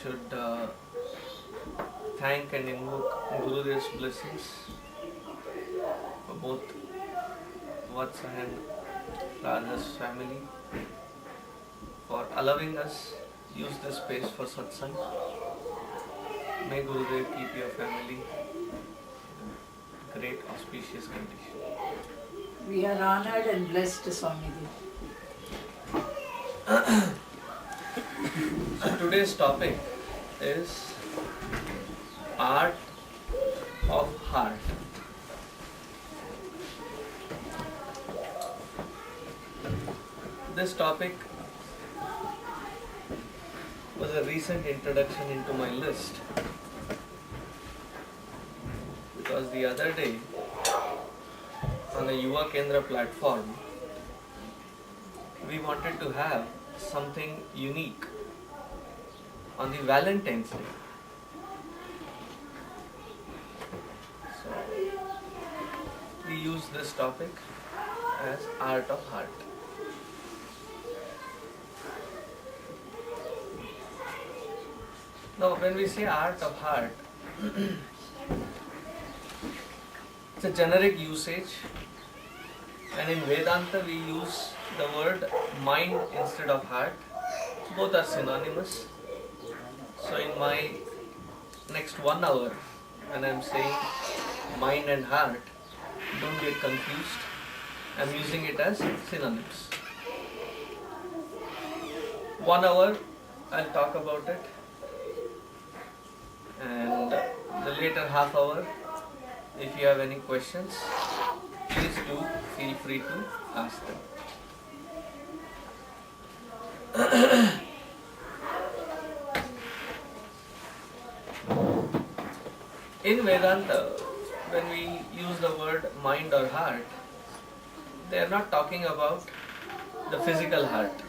should thank and invoke Gurudev's blessings for both Vatsa and Radha's family for allowing us use this space for satsang. May Gurudev keep your family in a great auspicious condition. We are honored and blessed, Swamiji. So today's topic is art of heart. This topic was a recent introduction into my list because the other day on the Yuva Kendra platform we wanted to have something unique on the Valentine's Day. So we use this topic as art of heart. Now when we say art of heart, it's a generic usage, and in Vedanta we use the word mind instead of heart. Both are synonymous. So in my next 1 hour, when I'm saying mind and heart, don't get confused. I'm using it as synonyms. 1 hour I'll talk about it, and the later half hour, if you have any questions, please do feel free to ask them. In Vedanta, when we use the word mind or heart, they are not talking about the physical heart,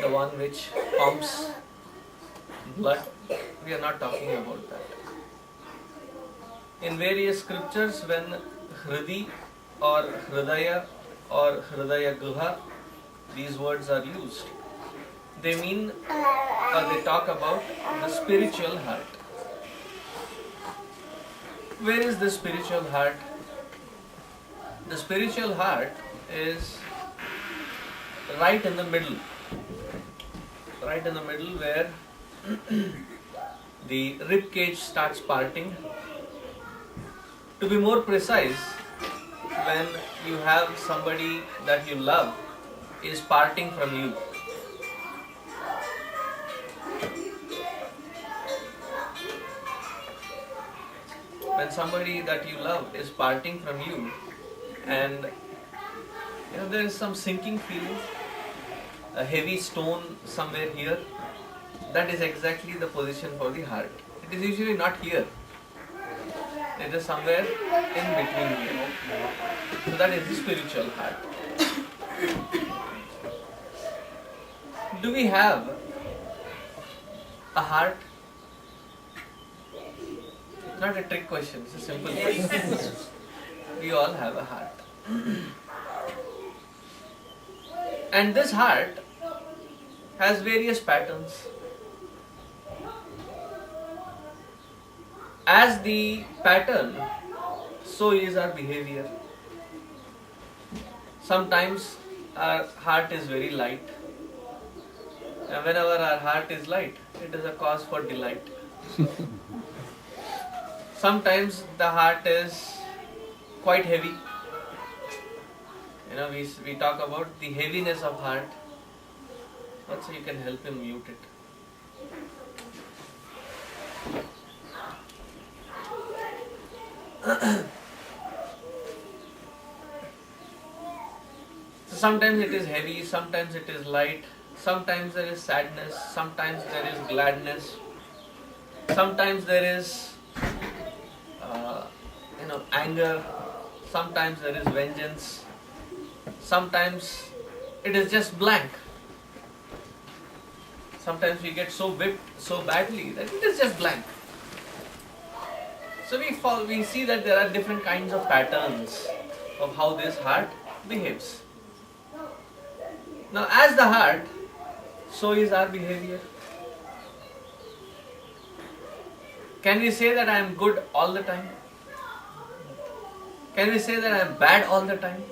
the one which pumps blood. We are not talking about that. In various scriptures, when Hridi or Hridaya or Hridaya Guha, these words are used, they mean or they talk about the spiritual heart. Where is the spiritual heart? The spiritual heart is right in the middle. Right in the middle where the rib cage starts parting. To be more precise, when you have somebody that you love is parting from you. When somebody that you love is parting from you, and there is some sinking feeling, a heavy stone somewhere here, that is exactly the position for the heart. It is usually not here. It is somewhere in between here. So that is the spiritual heart. Do we have a heart? It's not a trick question, it's a simple question. We all have a heart. And this heart has various patterns. As the pattern, so is our behavior. Sometimes our heart is very light. And whenever our heart is light, it is a cause for delight. Sometimes the heart is quite heavy. We talk about the heaviness of heart. Also, you can help him mute it. So sometimes it is heavy, sometimes it is light, sometimes there is sadness, sometimes there is gladness, sometimes there is anger, sometimes there is vengeance, sometimes it is just blank. Sometimes we get so whipped so badly that it is just blank. So we see that there are different kinds of patterns of how this heart behaves. Now as the heart, so is our behavior. Can we say that I am good all the time? Can we say that I am bad all the time?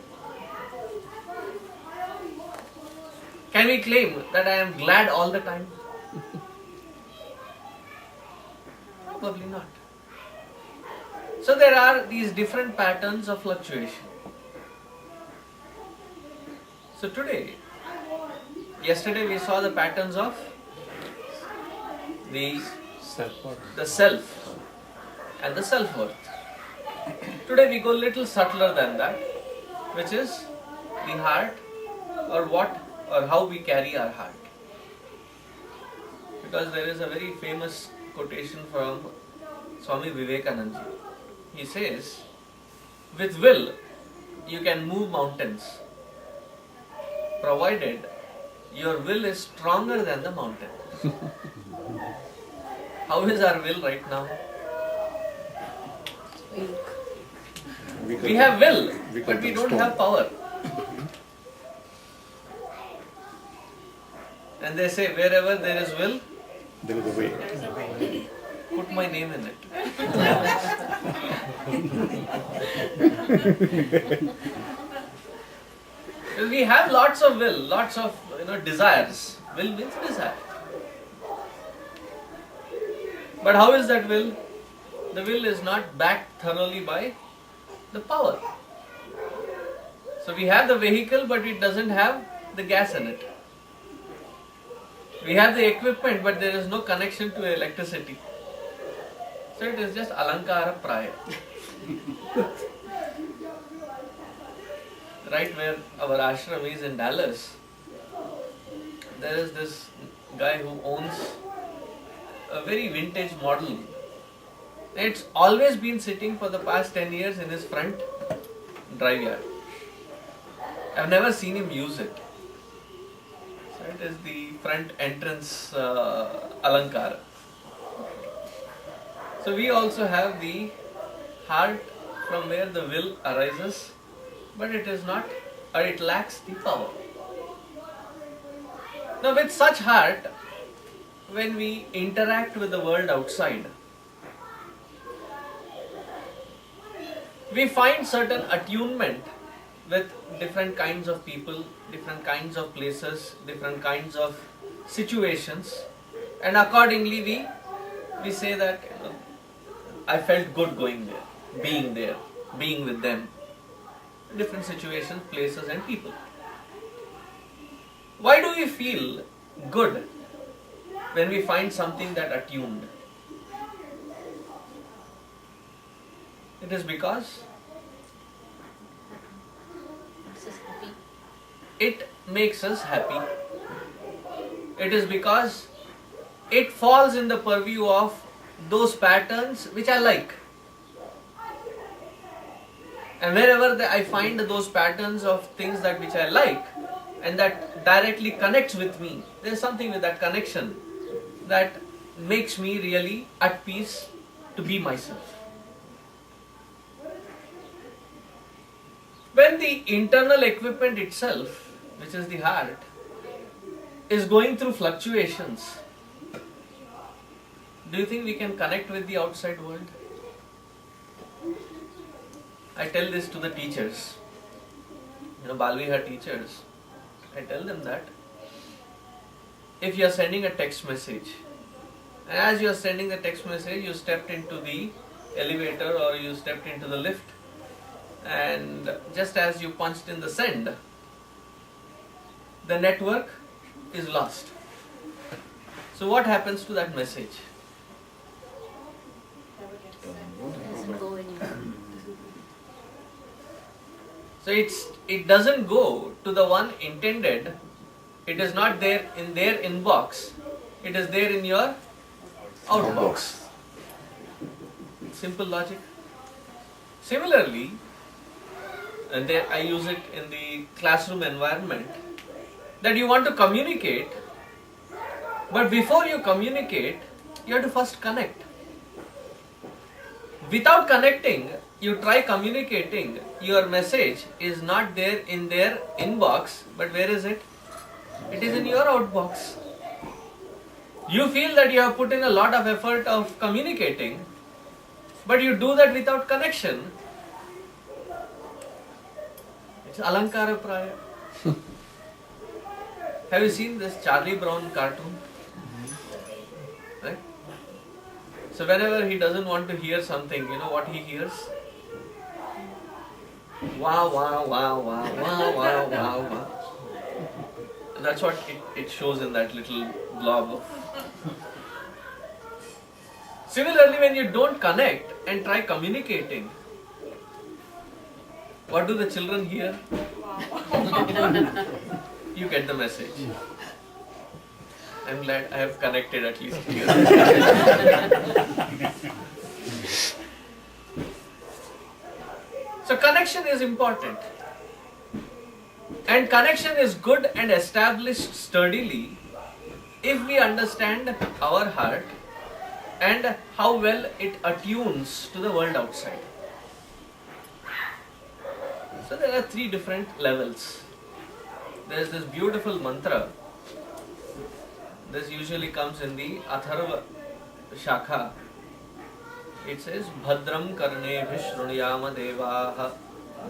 Can we claim that I am glad all the time? Probably not. So there are these different patterns of fluctuation. So yesterday we saw the patterns of the self and the self-worth. Today we go a little subtler than that, which is the heart, or how we carry our heart. Because there is a very famous quotation from Swami Vivekananda. He says, with will you can move mountains, provided your will is stronger than the mountain. How is our will right now? We have will, but we don't have power. And they say, wherever there is will, there is a way. Put my name in it. We have lots of will, lots of desires. Will means desire. But how is that will? The will is not backed thoroughly by the power. So we have the vehicle, but it doesn't have the gas in it. We have the equipment, but there is no connection to electricity. So it is just alankara praya. Right where our ashram is in Dallas, there is this guy who owns a very vintage model. It's always been sitting for the past 10 years in his front drive yard. I've never seen him use it. So it is the front entrance alankara. So we also have the heart from where the will arises, but it is not, or it lacks the power. Now with such heart, when we interact with the world outside, we find certain attunement with different kinds of people, different kinds of places, different kinds of situations, and accordingly we say that I felt good going there, being with them. Different situations, places and people. Why do we feel good when we find something that attuned? It is because it makes us happy. It is because it falls in the purview of those patterns which I like. And wherever I find those patterns of things that which I like and that directly connects with me, there is something with that connection that makes me really at peace to be myself. When the internal equipment itself, which is the heart, is going through fluctuations, do you think we can connect with the outside world? I tell this to the teachers, Balviha teachers. I tell them that if you are sending a text message, and as you are sending the text message, you stepped into the elevator or you stepped into the lift, and just as you punched in the send, the network is lost. So what happens to that message? Doesn't go anywhere. So it doesn't go to the one intended. It is not there in their inbox. It is there in your outbox. Simple logic. Similarly, and there I use it in the classroom environment, that you want to communicate, but before you communicate, you have to first connect. Without connecting, you try communicating, your message is not there in their inbox, but where is it? It is in your outbox. You feel that you have put in a lot of effort of communicating, but you do that without connection. It's Alankara Praya. Have you seen this Charlie Brown cartoon? Right? So whenever he doesn't want to hear something, you know what he hears? Wow, wow, wow, wow, wow, wow, wow, wow. And that's what it shows in that little blob. Similarly, when you don't connect and try communicating, what do the children hear? You get the message. I'm glad I have connected at least here. So connection is important. And connection is good and established sturdily if we understand our heart and how well it attunes to the world outside. So there are 3 different levels. There is this beautiful mantra. This usually comes in the Atharva Shakha. It says, Bhadram karne vishruniyama devaha,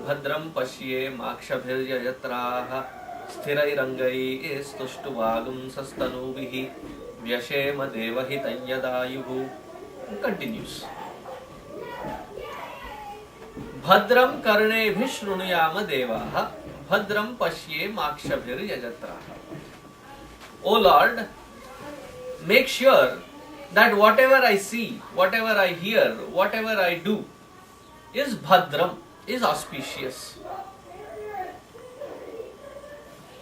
Bhadram pashye makshabhirya yatraha, Sthirai rangai estushtu vagum sastanubihi, Vyashema devahi tanyadayuhu. Continues. Bhadram karne vishruniyama devaha, Bhadram pashye makshabhirya yatraha. O Lord, make sure that whatever I see, whatever I hear, whatever I do is bhadram, is auspicious.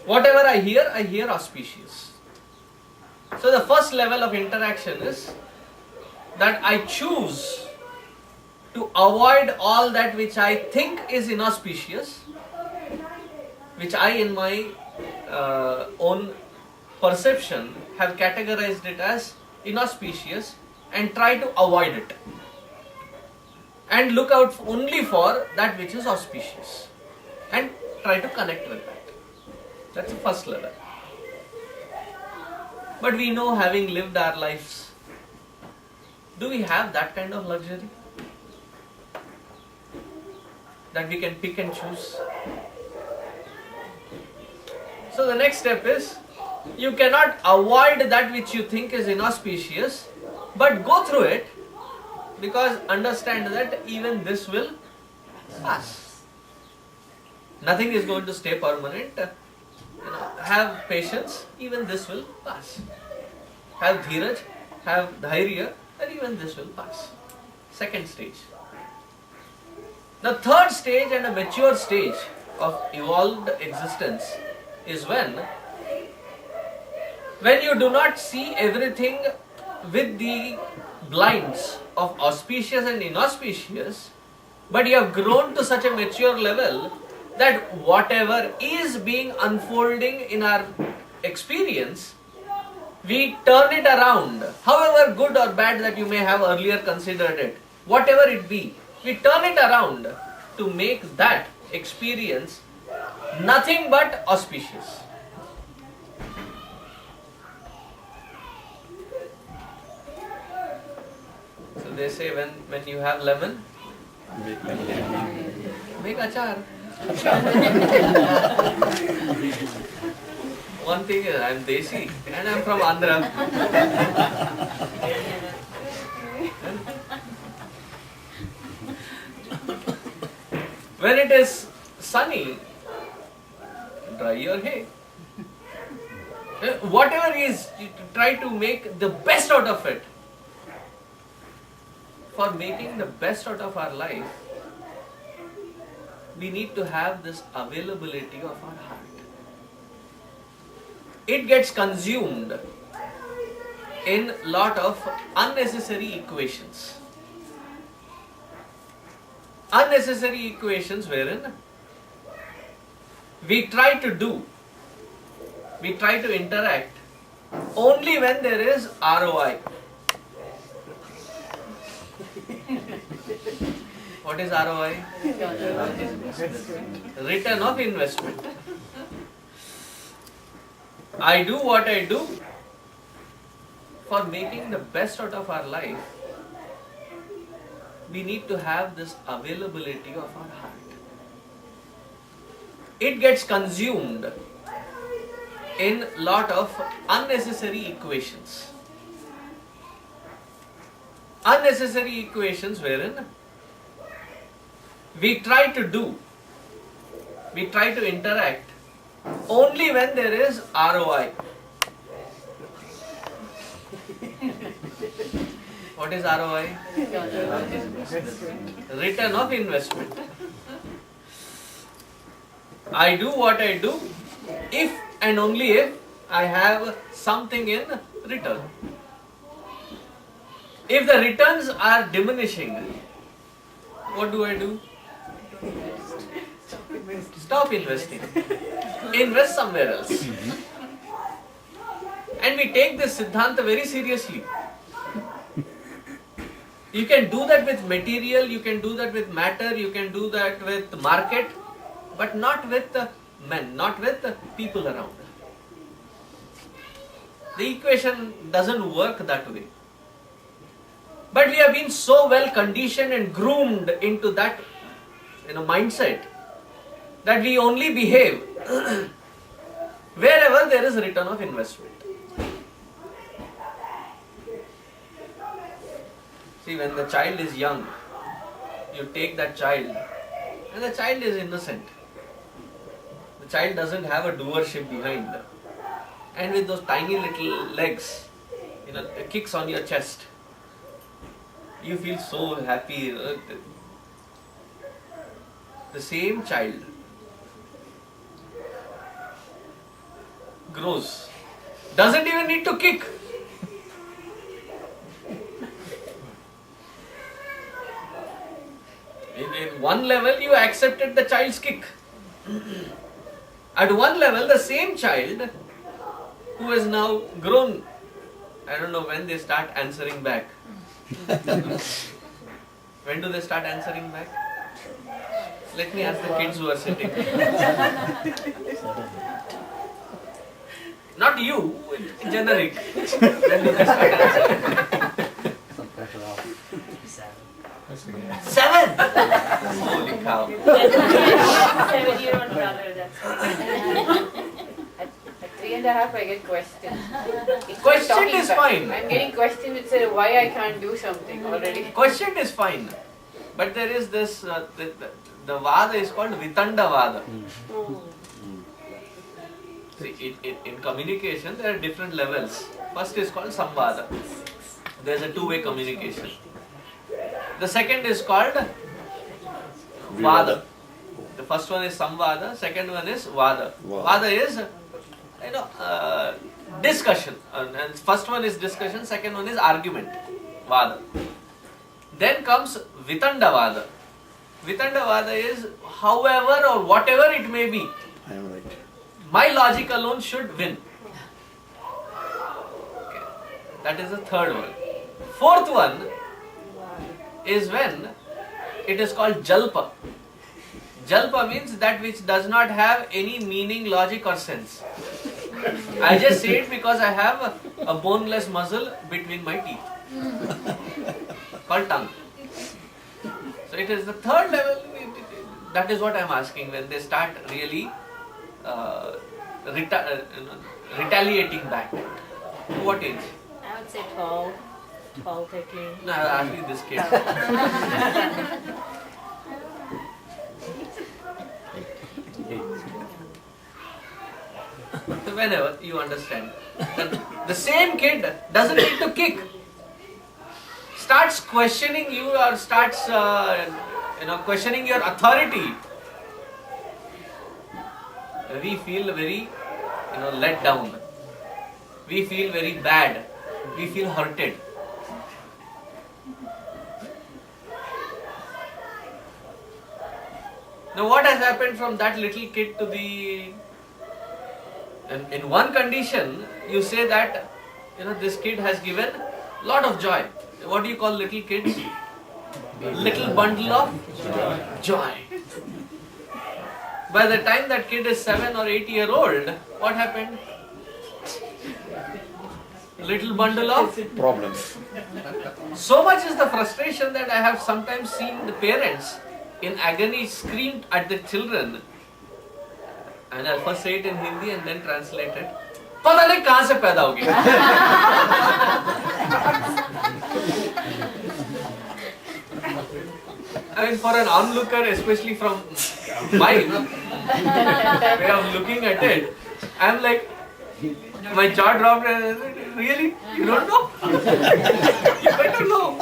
Whatever I hear auspicious. So the first level of interaction is that I choose to avoid all that which I think is inauspicious, which I in my own perception have categorized it as inauspicious, and try to avoid it and look out only for that which is auspicious and try to connect with that. That's the first level. But we know, having lived our lives, do we have that kind of luxury that we can pick and choose? So the next step is, you cannot avoid that which you think is inauspicious, but go through it, because understand that even this will pass. Nothing is going to stay permanent. Have patience, even this will pass. Have dhiraj, have dhairya, and even this will pass. Second stage. The third stage and a mature stage of evolved existence is when you do not see everything with the blinds of auspicious and inauspicious, but you have grown to such a mature level that whatever is being unfolding in our experience, we turn it around, however good or bad that you may have earlier considered it, whatever it be, we turn it around to make that experience nothing but auspicious. So they say, when you have lemon, make achar. One thing is, I am Desi and I am from Andhra. When it is sunny, dry your hair. Whatever is, try to make the best out of it. For making the best out of our life, we need to have this availability of our heart. It gets consumed in lot of unnecessary equations. Unnecessary equations wherein we try to interact only when there is ROI. What is ROI? Return of investment. I do what I do for making the best out of our life, we need to have this availability of our heart. It gets consumed in lot of unnecessary equations. Unnecessary equations wherein we try to interact only when there is ROI. What is ROI? Return of investment. I do what I do if and only if I have something in return. If the returns are diminishing, what do I do? Stop investing. Invest somewhere else. And we take this Siddhanta very seriously. You can do that with material, you can do that with matter, you can do that with market, but not with men, not with people around. The equation doesn't work that way. But we have been so well conditioned and groomed into that mindset that we only behave wherever there is return of investment. See, when the child is young, you take that child and the child is innocent. The child doesn't have a doership behind. And with those tiny little legs, it kicks on your chest. You feel so happy. The same child grows, doesn't even need to kick. In one level, you accepted the child's kick. At one level, the same child who has now grown, I don't know when they start answering back. When do they start answering back? Let me ask the kids who are sitting. Not you, generic. When do they start answering? 7! Holy cow. 7-year-old brother, that's at 3.5 I get questions. Question is fine. I'm getting questions that say why I can't do something already. Question is fine. But there is this, the vada is called Vitanda vada. See, in communication there are different levels. First is called Samvada. There is a two-way communication. The second is called Vada. The first one is Samvada, second one is Vada. Vada is, discussion. And first one is discussion, second one is argument. Vada. Then comes Vitanda Vada. Vitanda Vada is however or whatever it may be. I am right. My logic alone should win. Okay. That is the third one. Fourth one is when it is called Jalpa. Jalpa means that which does not have any meaning, logic or sense. I just say it because I have a boneless muscle between my teeth. Called tongue. So it is the third level. That is what I am asking when they start really retaliating back. What age? I would say 12, 13. No, I was asking this kid. Whenever you understand that the same kid doesn't need to kick, starts questioning you or starts questioning your authority, we feel very let down. We feel very bad. We feel hurted. Now what has happened from that little kid to the... In one condition, you say that this kid has given lot of joy. What do you call little kids? Little bundle of joy. By the time that kid is 7 or 8 years old, what happened? little bundle of. Problems. So much is the frustration that I have sometimes seen the parents in agony scream at the children. And I'll first say it in Hindi and then translate it. पता नहीं कहाँ से पैदा हो गया. I mean, for an onlooker, especially from my way of looking at it, I'm like, my jaw dropped and really? You don't know? You better know.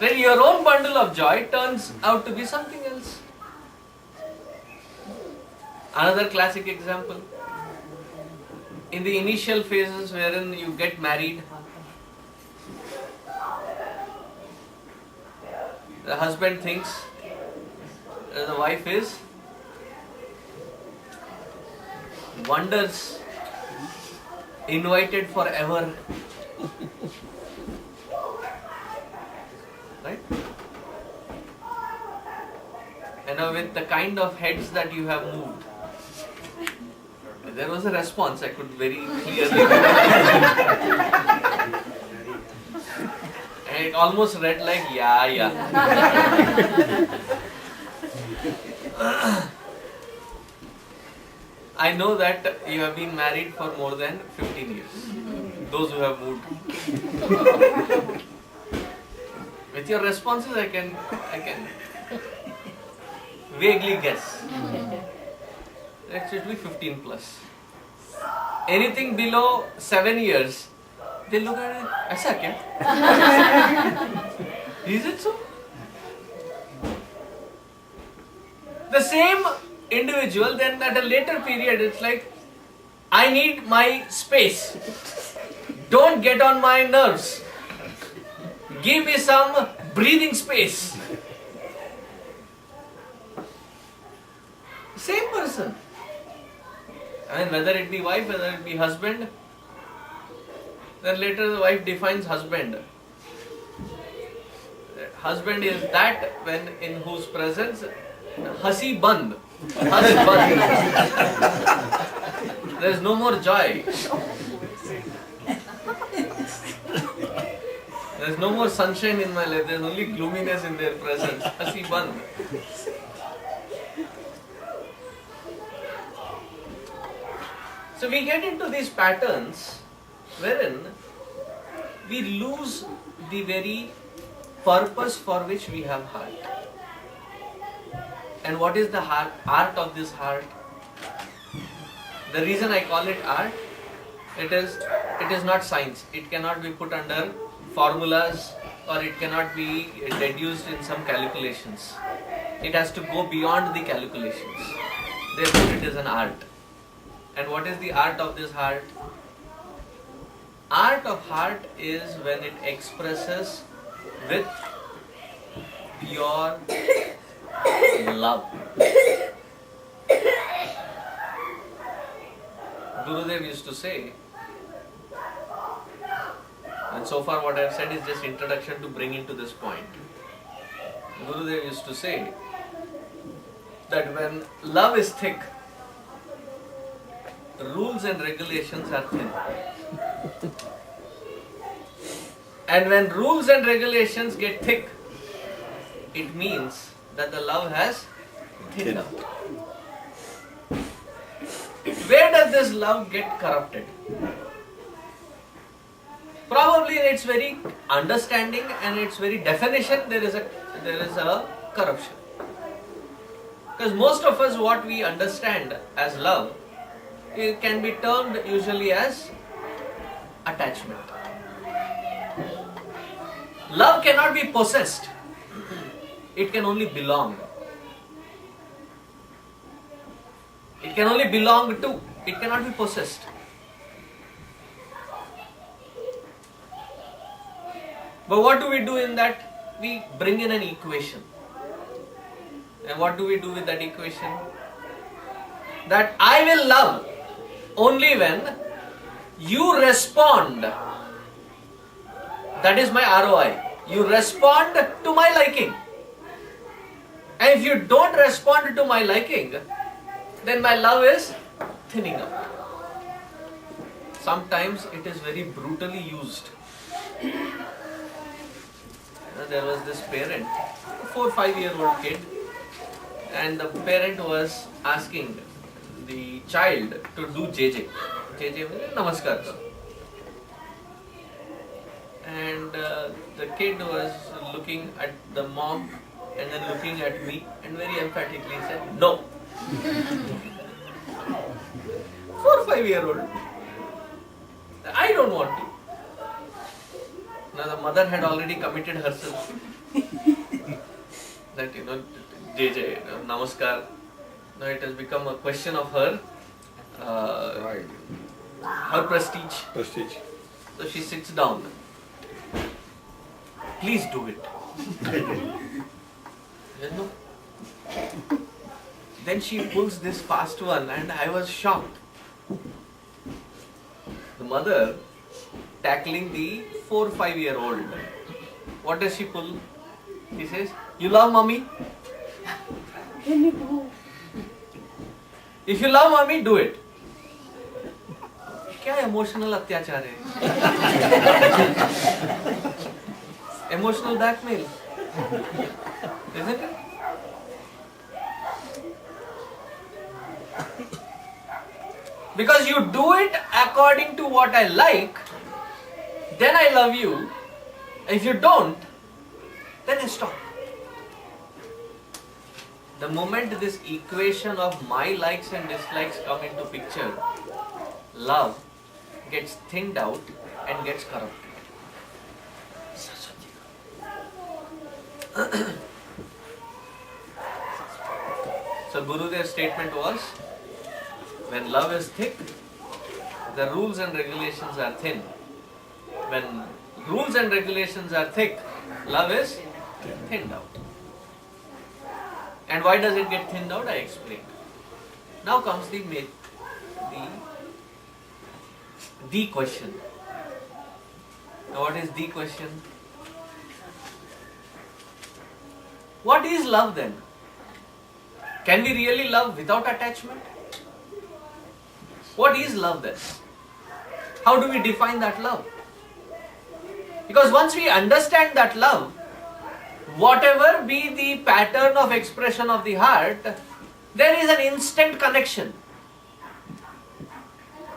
Then your own bundle of joy turns out to be something else. Another classic example. In the initial phases wherein you get married, the husband thinks that the wife is wonders, invited forever. Right? And with the kind of heads that you have moved, there was a response I could very clearly and it almost read like, yeah. I know that you have been married for more than 15 years. Those who have moved. With your responses, I can vaguely guess. It should be 15 plus. Anything below 7 years, they look at it, ऐसा क्या? Is it so? The same individual, then at a later period, it's like, I need my space. Don't get on my nerves. Give me some breathing space. Same person. I mean, whether it be wife, whether it be husband, then later the wife defines husband. Husband is that when in whose presence hasi band. Husband. There is no more joy. There is no more sunshine in my life. There is only gloominess in their presence. Hasi band. So we get into these patterns wherein we lose the very purpose for which we have heart. And what is the heart, art of this heart? The reason I call it art, it is not science. It cannot be put under formulas or it cannot be deduced in some calculations. It has to go beyond the calculations. Therefore it is an art. And what is the art of this heart? Art of heart is when it expresses with pure love. Gurudev used to say, and so far what I have said is just introduction to bring into this point. Gurudev used to say that when love is thick, rules and regulations are thin. And when rules and regulations get thick, it means that the love has thinned out. Where does this love get corrupted? Probably in its very understanding and its very definition there is a corruption. Because most of us, what we understand as love, it can be termed usually as attachment. Love cannot be possessed. It can only belong. It can only belong to. It cannot be possessed. But what do we do in that? We bring in an equation. And what do we do with that equation? That I will love only when you respond. That is my ROI. You respond to my liking. And if you don't respond to my liking, then my love is thinning out. Sometimes it is very brutally used. There was this parent, a 4-5-year-old kid, and the parent was asking the child to do JJ. JJ means namaskar. And the kid was looking at the mom and then looking at me and very emphatically said, no. 4-5-year-old. I don't want to. Now the mother had already committed herself. That, JJ, namaskar. Now it has become a question of her, her prestige. Prestige. So she sits down. Please do it. No. Then she pulls this fast one and I was shocked. The mother tackling the 4-5-year-old. What does she pull? She says, you love mommy? If you love mommy, do it. क्या emotional अत्याचार है? Emotional blackmail, isn't it? Because you do it according to what I like, then I love you. If you don't, then I stop. The moment this equation of my likes and dislikes come into picture, love gets thinned out and gets corrupted. So Gurudev's statement was, when love is thick, the rules and regulations are thin. When rules and regulations are thick, love is thinned out. And why does it get thinned out? I explained. Now comes the question. Now what is the question? What is love then? Can we really love without attachment? What is love then? How do we define that love? Because once we understand that love, whatever be the pattern of expression of the heart, there is an instant connection.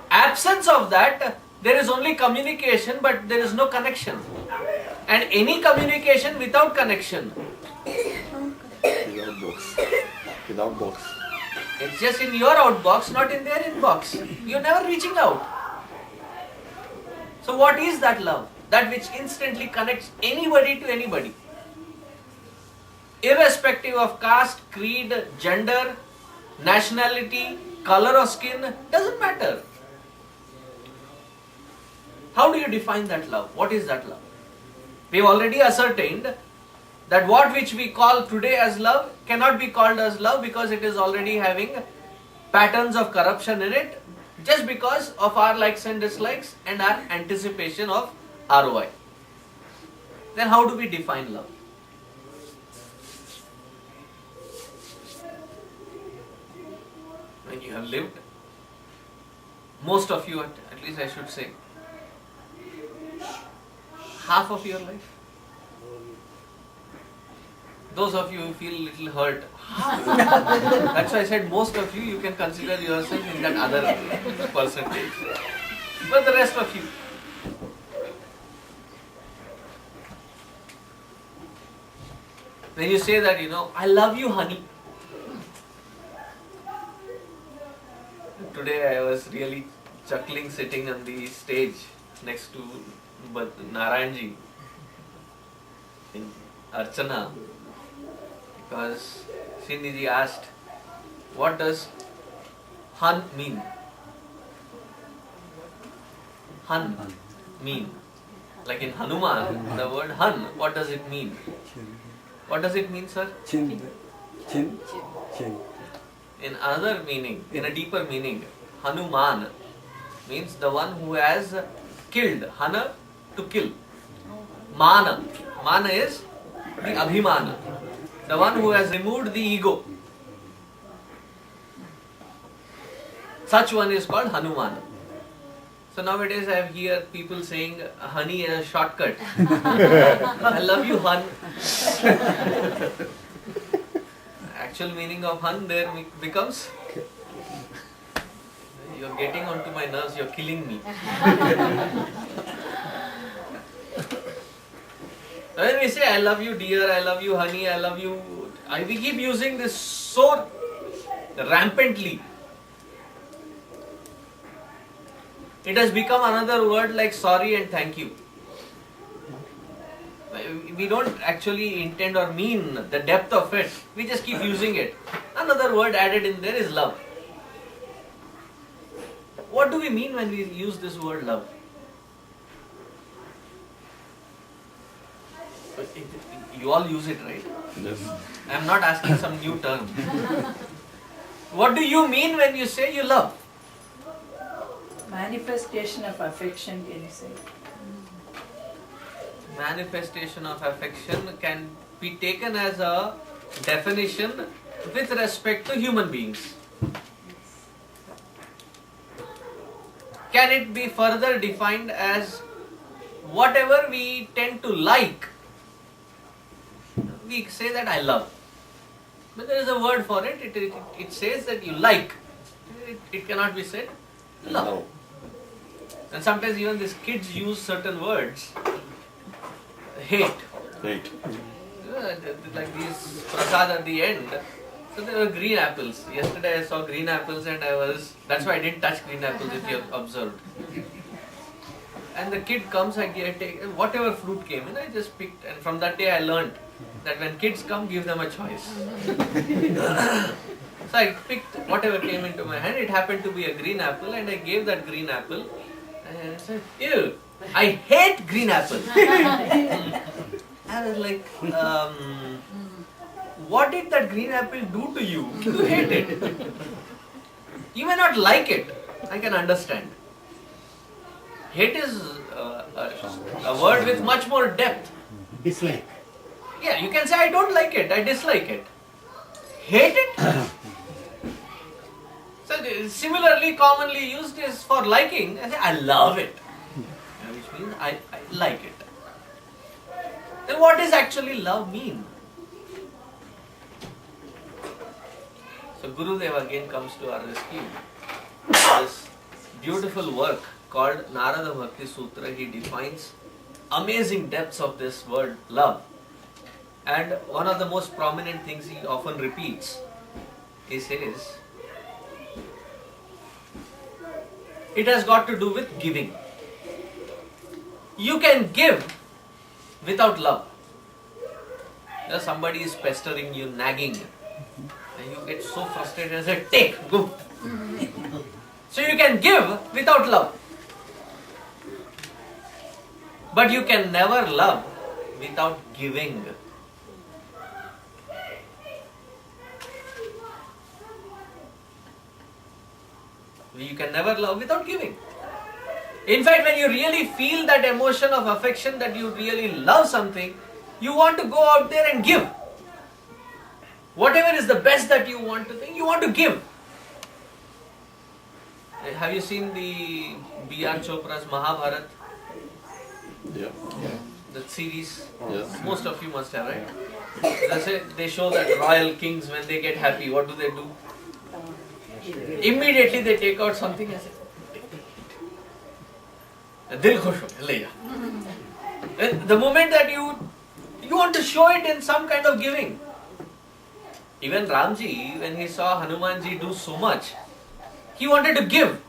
Absence of that, there is only communication, but there is no connection. And any communication without connection, Without box. Without box. it's just in your outbox, not in their inbox. You're never reaching out. So what is that love? That which instantly connects anybody to anybody. Irrespective of caste, creed, gender, nationality, color of skin, doesn't matter. How do you define that love? What is that love? We've already ascertained that what which we call today as love cannot be called as love because it is already having patterns of corruption in it, just because of our likes and dislikes and our anticipation of ROI. Then how do we define love? When you have lived, most of you, at least I should say, half of your life. Those of you who feel a little hurt, that's why I said most of you, you can consider yourself in that other percentage. But the rest of you, when you say that, I love you, honey. Today I was really chuckling sitting on the stage next to Narayanji in Archana, because Srinidhi asked, what does Han mean? Han mean? Like in Hanuman, the word Han, what does it mean? What does it mean, sir? Chin. In another meaning, in a deeper meaning, Hanuman means the one who has killed. Hana, to kill. Mana. Mana is the Abhimana. The one who has removed the ego. Such one is called Hanuman. So nowadays I hear people saying honey as a shortcut. I love you, Hun. Actual meaning of Hun there becomes, you're getting onto my nerves, you're killing me. When we say I love you dear, I love you honey, I love you, we keep using this so rampantly. It has become another word like sorry and thank you. We don't actually intend or mean the depth of it. We just keep using it. Another word added in there is love. What do we mean when we use this word love? You all use it, right? Yes. I am not asking some new term. What do you mean when you say you love? Manifestation of affection, can you say? Manifestation of affection can be taken as a definition with respect to human beings. Can it be further defined as whatever we tend to like, we say that I love. But there is a word for it, it says that you like. It cannot be said love. No. And sometimes even these kids use certain words. Hate. Hate. Like these prasad at the end. So there were green apples. Yesterday I saw green apples and that's why I didn't touch green apples if you observed. And the kid comes, I take whatever fruit came in, I just picked, and from that day I learned that when kids come, give them a choice. So I picked whatever came into my hand. It happened to be a green apple, and I gave that green apple. And I said, ew, I hate green apple. I was like, what did that green apple do to you to hate it? You may not like it, I can understand. Hate is a word with much more depth. Dislike. Yeah, you can say I don't like it, I dislike it. Hate it? So similarly commonly used is for liking. I say I love it, which means I like it. Then what does actually love mean? So Gurudev again comes to our rescue. This beautiful work called Narada Bhakti Sutra, he defines amazing depths of this word love. And one of the most prominent things he often repeats, he says, it has got to do with giving. You can give without love. Somebody is pestering you, nagging, and you get so frustrated and say, take, go. So you can give without love. But you can never love without giving. You can never love without giving. In fact, when you really feel that emotion of affection, that you really love something, you want to go out there and give. Whatever is the best that you want to think, you want to give. Have you seen the B.R. Chopra's Mahabharata? Yeah. The series? Yes. Most of you must have, right? They show that royal kings, when they get happy, what do? Immediately they take out something and say, Dil khush ho gaya, le ja. And the moment that you want to show it in some kind of giving. Even Ramji, when he saw Hanumanji do so much, he wanted to give.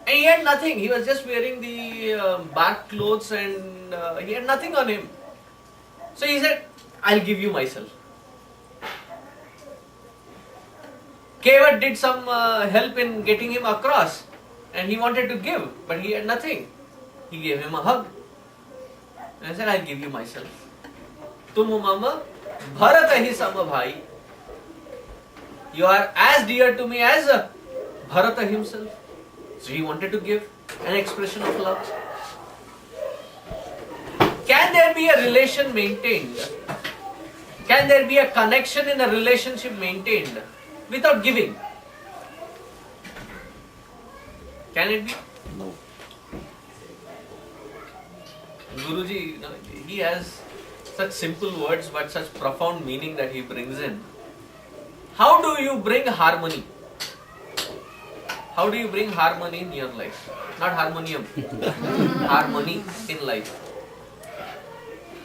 And he had nothing. He was just wearing the bark clothes and he had nothing on him. So he said, I'll give you myself. Kevat did some help in getting him across and he wanted to give, but he had nothing. He gave him a hug. And I said, I'll give you myself. Tum mama bharata hi sama bhai. You are as dear to me as Bharata himself. So he wanted to give an expression of love. Can there be a relation maintained? Can there be a connection in a relationship maintained without giving? Can it be? No. Guruji, he has such simple words but such profound meaning that he brings in. How do you bring harmony? How do you bring harmony in your life? Not harmonium. Harmony in life.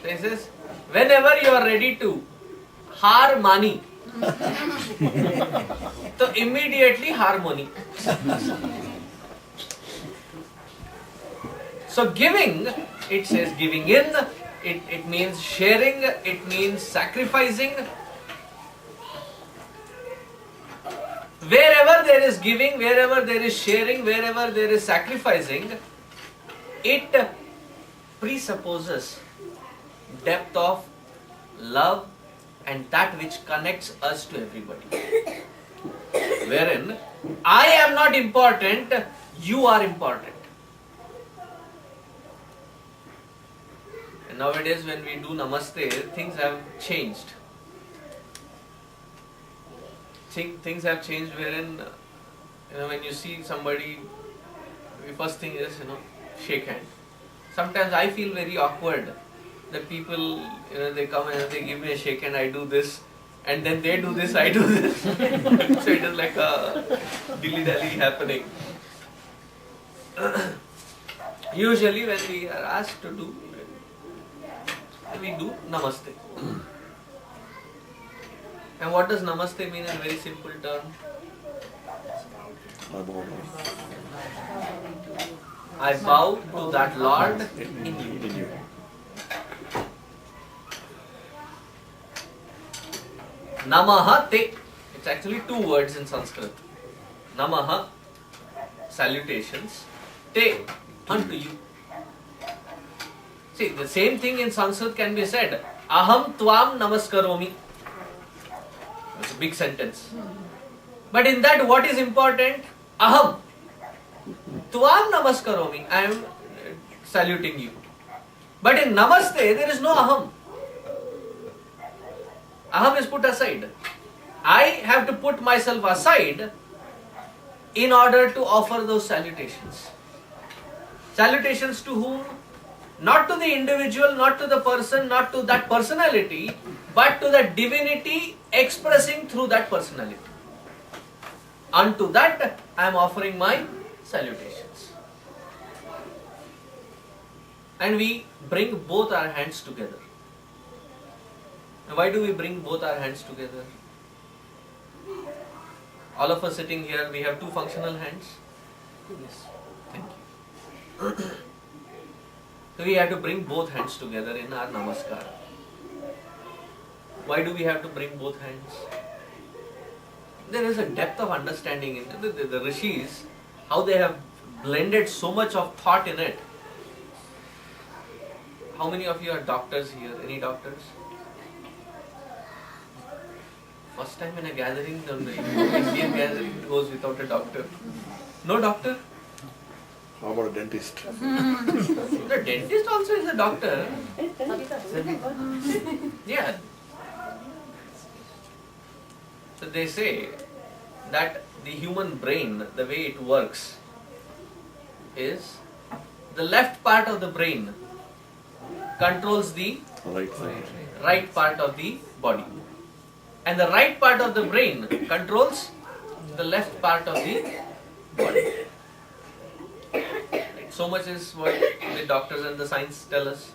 So he says, whenever you are ready to harmony, so immediately harmony. So giving, it says giving in, it means sharing, it means sacrificing. Wherever there is giving, wherever there is sharing, wherever there is sacrificing, it presupposes depth of love and that which connects us to everybody. Wherein, I am not important, you are important. And nowadays when we do namaste, things have changed. Things have changed wherein, when you see somebody, the first thing is, shake hand. Sometimes I feel very awkward that people, they come and they give me a shake hand, I do this, and then they do this, I do this. So it is like a dilly-dally happening. Usually when we are asked to do, we do namaste. And what does namaste mean in a very simple term? I bow to that Lord in you. Namaha te. It's actually two words in Sanskrit. Namaha, salutations. Te, unto you. See, the same thing in Sanskrit can be said. Aham tvam namaskaromi. It's a big sentence. But in that, what is important? Aham. Tvam namaskaromi. I am saluting you. But in namaste, there is no aham. Aham is put aside. I have to put myself aside in order to offer those salutations. Salutations to whom? Not to the individual, not to the person, not to that personality, but to the divinity expressing through that personality. Unto that, I am offering my salutations. And we bring both our hands together. Why do we bring both our hands together? All of us sitting here, we have two functional hands. Yes, thank you. So we have to bring both hands together in our namaskar. Why do we have to bring both hands? There is a depth of understanding in it. The rishis, how they have blended so much of thought in it. How many of you are doctors here? Any doctors? First time in a gathering, the Indian gathering goes without a doctor. No doctor? How about a dentist? The dentist also is a doctor. Yeah. So they say that the human brain, the way it works, is the left part of the brain controls the right part of the body. And the right part of the brain controls the left part of the body. So much is what the doctors and the science tell us.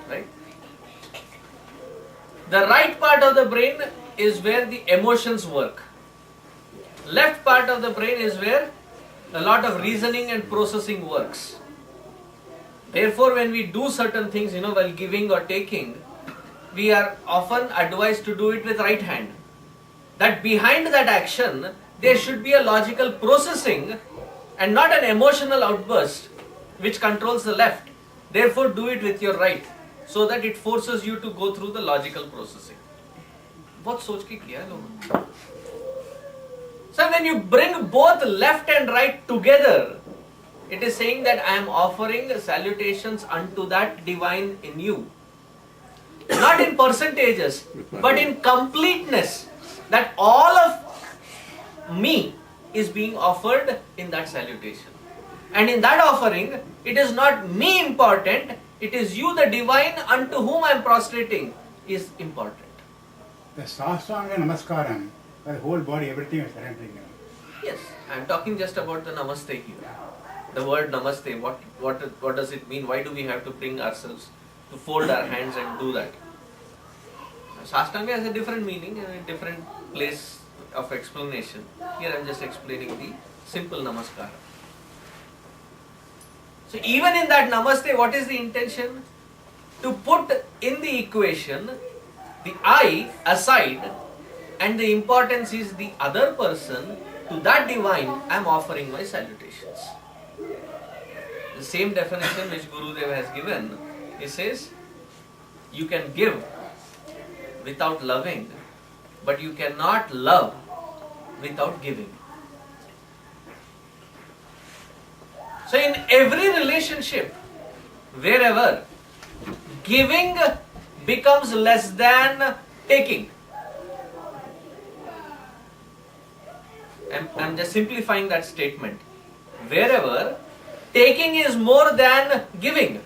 Right? The right part of the brain is where the emotions work. Left part of the brain is where a lot of reasoning and processing works. Therefore, when we do certain things, while giving or taking, we are often advised to do it with right hand. That behind that action, there should be a logical processing and not an emotional outburst which controls the left. Therefore, do it with your right, so that it forces you to go through the logical processing. बहुत सोच के किया है लोगों. So when you bring both left and right together, it is saying that I am offering salutations unto that divine in you. Not in percentages, but in completeness. That all of me is being offered in that salutation. And in that offering, it is not me important, it is you, the divine, unto whom I am prostrating, is important. The Sastanga Namaskaram, the whole body, everything is surrendering. Yes, I am talking just about the namaste here. The word namaste, what does it mean? Why do we have to bring ourselves to fold our hands and do that? Sastanga has a different meaning and a different place of explanation. Here I am just explaining the simple namaskara. So even in that namaste, what is the intention? To put in the equation the I aside, and the importance is the other person. To that divine, I am offering my salutations. The same definition which Gurudev has given, he says, you can give without loving, but you cannot love without giving. So in every relationship, wherever giving becomes less than taking, I'm just simplifying that statement. Wherever taking is more than giving,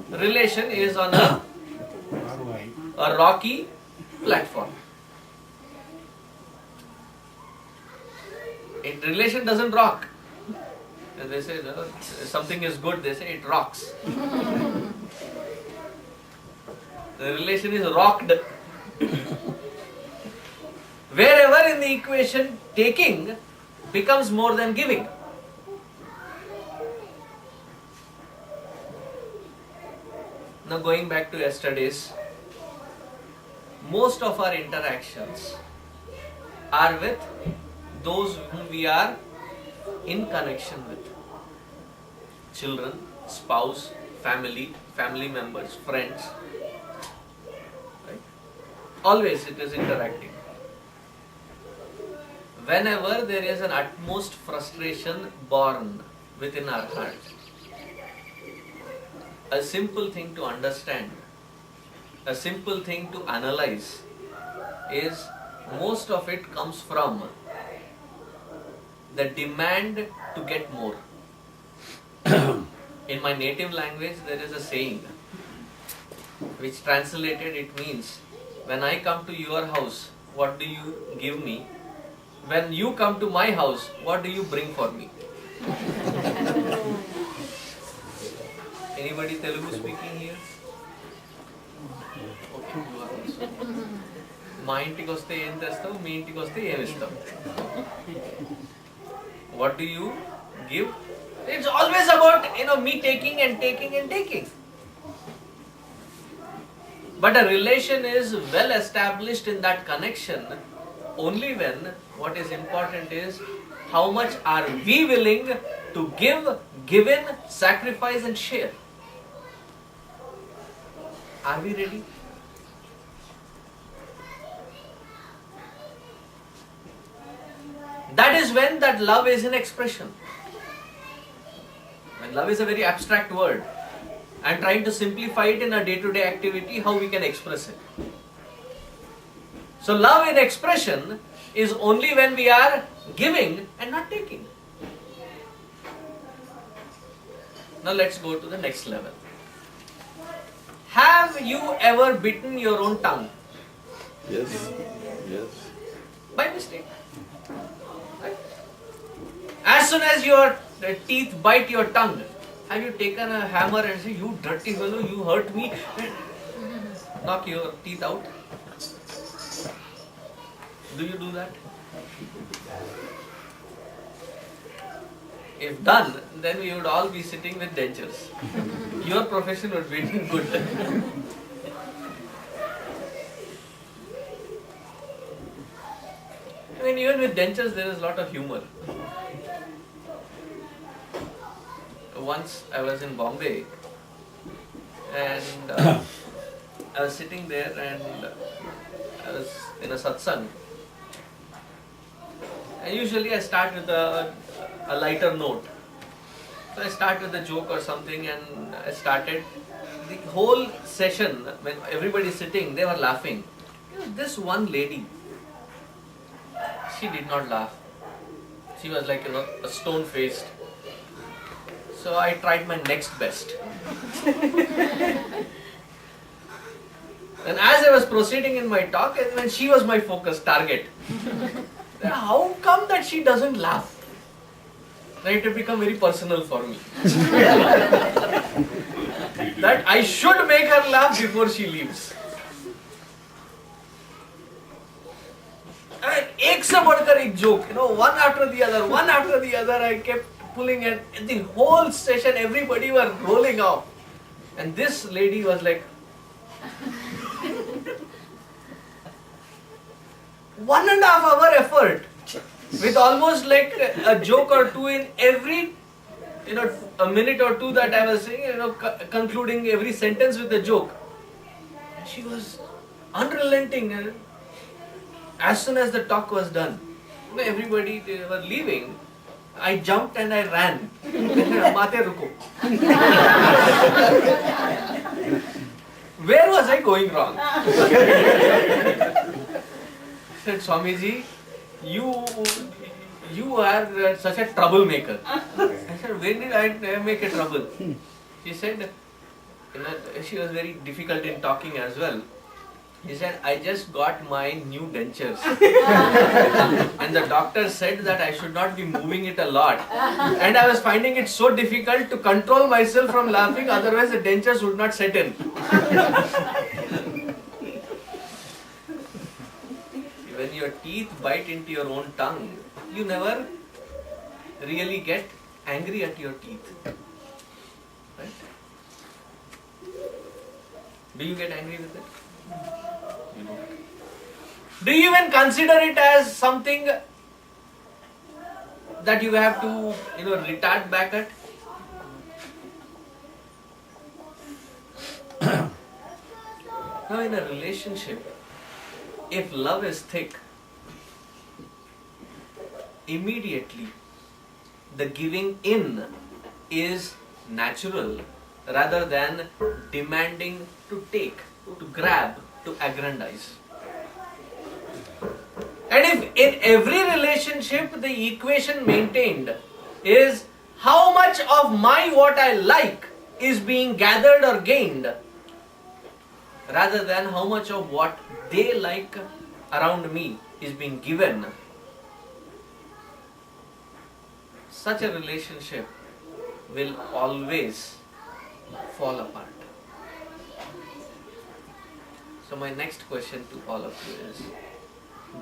relation is on a rocky platform. Relation doesn't rock. As they say, something is good, they say it rocks. The relation is rocked. Wherever in the equation taking becomes more than giving. Now going back to yesterday's, most of our interactions are with those whom we are in connection with. Children, spouse, family members, friends. Right? Always it is interacting. Whenever there is an utmost frustration born within our heart, a simple thing to understand, a simple thing to analyze is most of it comes from the demand to get more. In my native language, there is a saying which translated it means, when I come to your house, what do you give me? When you come to my house, what do you bring for me? Anybody Telugu speaking here? Okay, you are also. మా ఇంటికి వస్తే ఏం తెస్తావు, మీ ఇంటికి వస్తే ఏం ఇస్తావు? What do you give? It's always about, me taking and taking and taking. But a relation is well established in that connection only when what is important is how much are we willing to give, given, sacrifice and share. Are we ready? That is when that love is in expression. When love is a very abstract word, I am trying to simplify it in a day-to-day activity, how we can express it. So love in expression is only when we are giving and not taking. Now let's go to the next level. Have you ever bitten your own tongue? Yes. By mistake. Right? As soon as your teeth bite your tongue, have you taken a hammer and say, you dirty fellow, you hurt me, knock your teeth out? Do you do that? If done, then we would all be sitting with dentures. Your profession would be good. I mean, even with dentures, there is a lot of humor. Once I was in Bombay and I was sitting there and I was in a satsang. And usually I start with a lighter note. So I start with a joke or something and I started. The whole session, when everybody is sitting, they were laughing. This one lady, she did not laugh. She was like, a stone-faced. So I tried my next best. And as I was proceeding in my talk, and when she was my focus target, then how come that she doesn't laugh? Then it had become very personal for me. That I should make her laugh before she leaves. And एक से बढ़कर एक joke, one after the other, I kept pulling, and the whole session, everybody were rolling off. And this lady was like, 1.5 hour effort, with almost like a joke or two in every, a minute or two that I was saying, concluding every sentence with a joke. She was unrelenting. And as soon as the talk was done, everybody, they were leaving. I jumped and I ran. Mate ruko. Where was I going wrong? I said, Swamiji, you are such a troublemaker. I said, when did I make a trouble? She said, she was very difficult in talking as well. He said, I just got my new dentures. And the doctor said that I should not be moving it a lot. And I was finding it so difficult to control myself from laughing, otherwise the dentures would not set in. When your teeth bite into your own tongue, you never really get angry at your teeth. Right? Do you get angry with it? You don't. Do you even consider it as something that you have to, retard back at? Now in a relationship, if love is thick, immediately the giving in is natural rather than demanding to take, to grab, to aggrandize. And if in every relationship the equation maintained is how much of my what I like is being gathered or gained rather than how much of what they like around me is being given, such a relationship will always fall apart. So my next question to all of you is,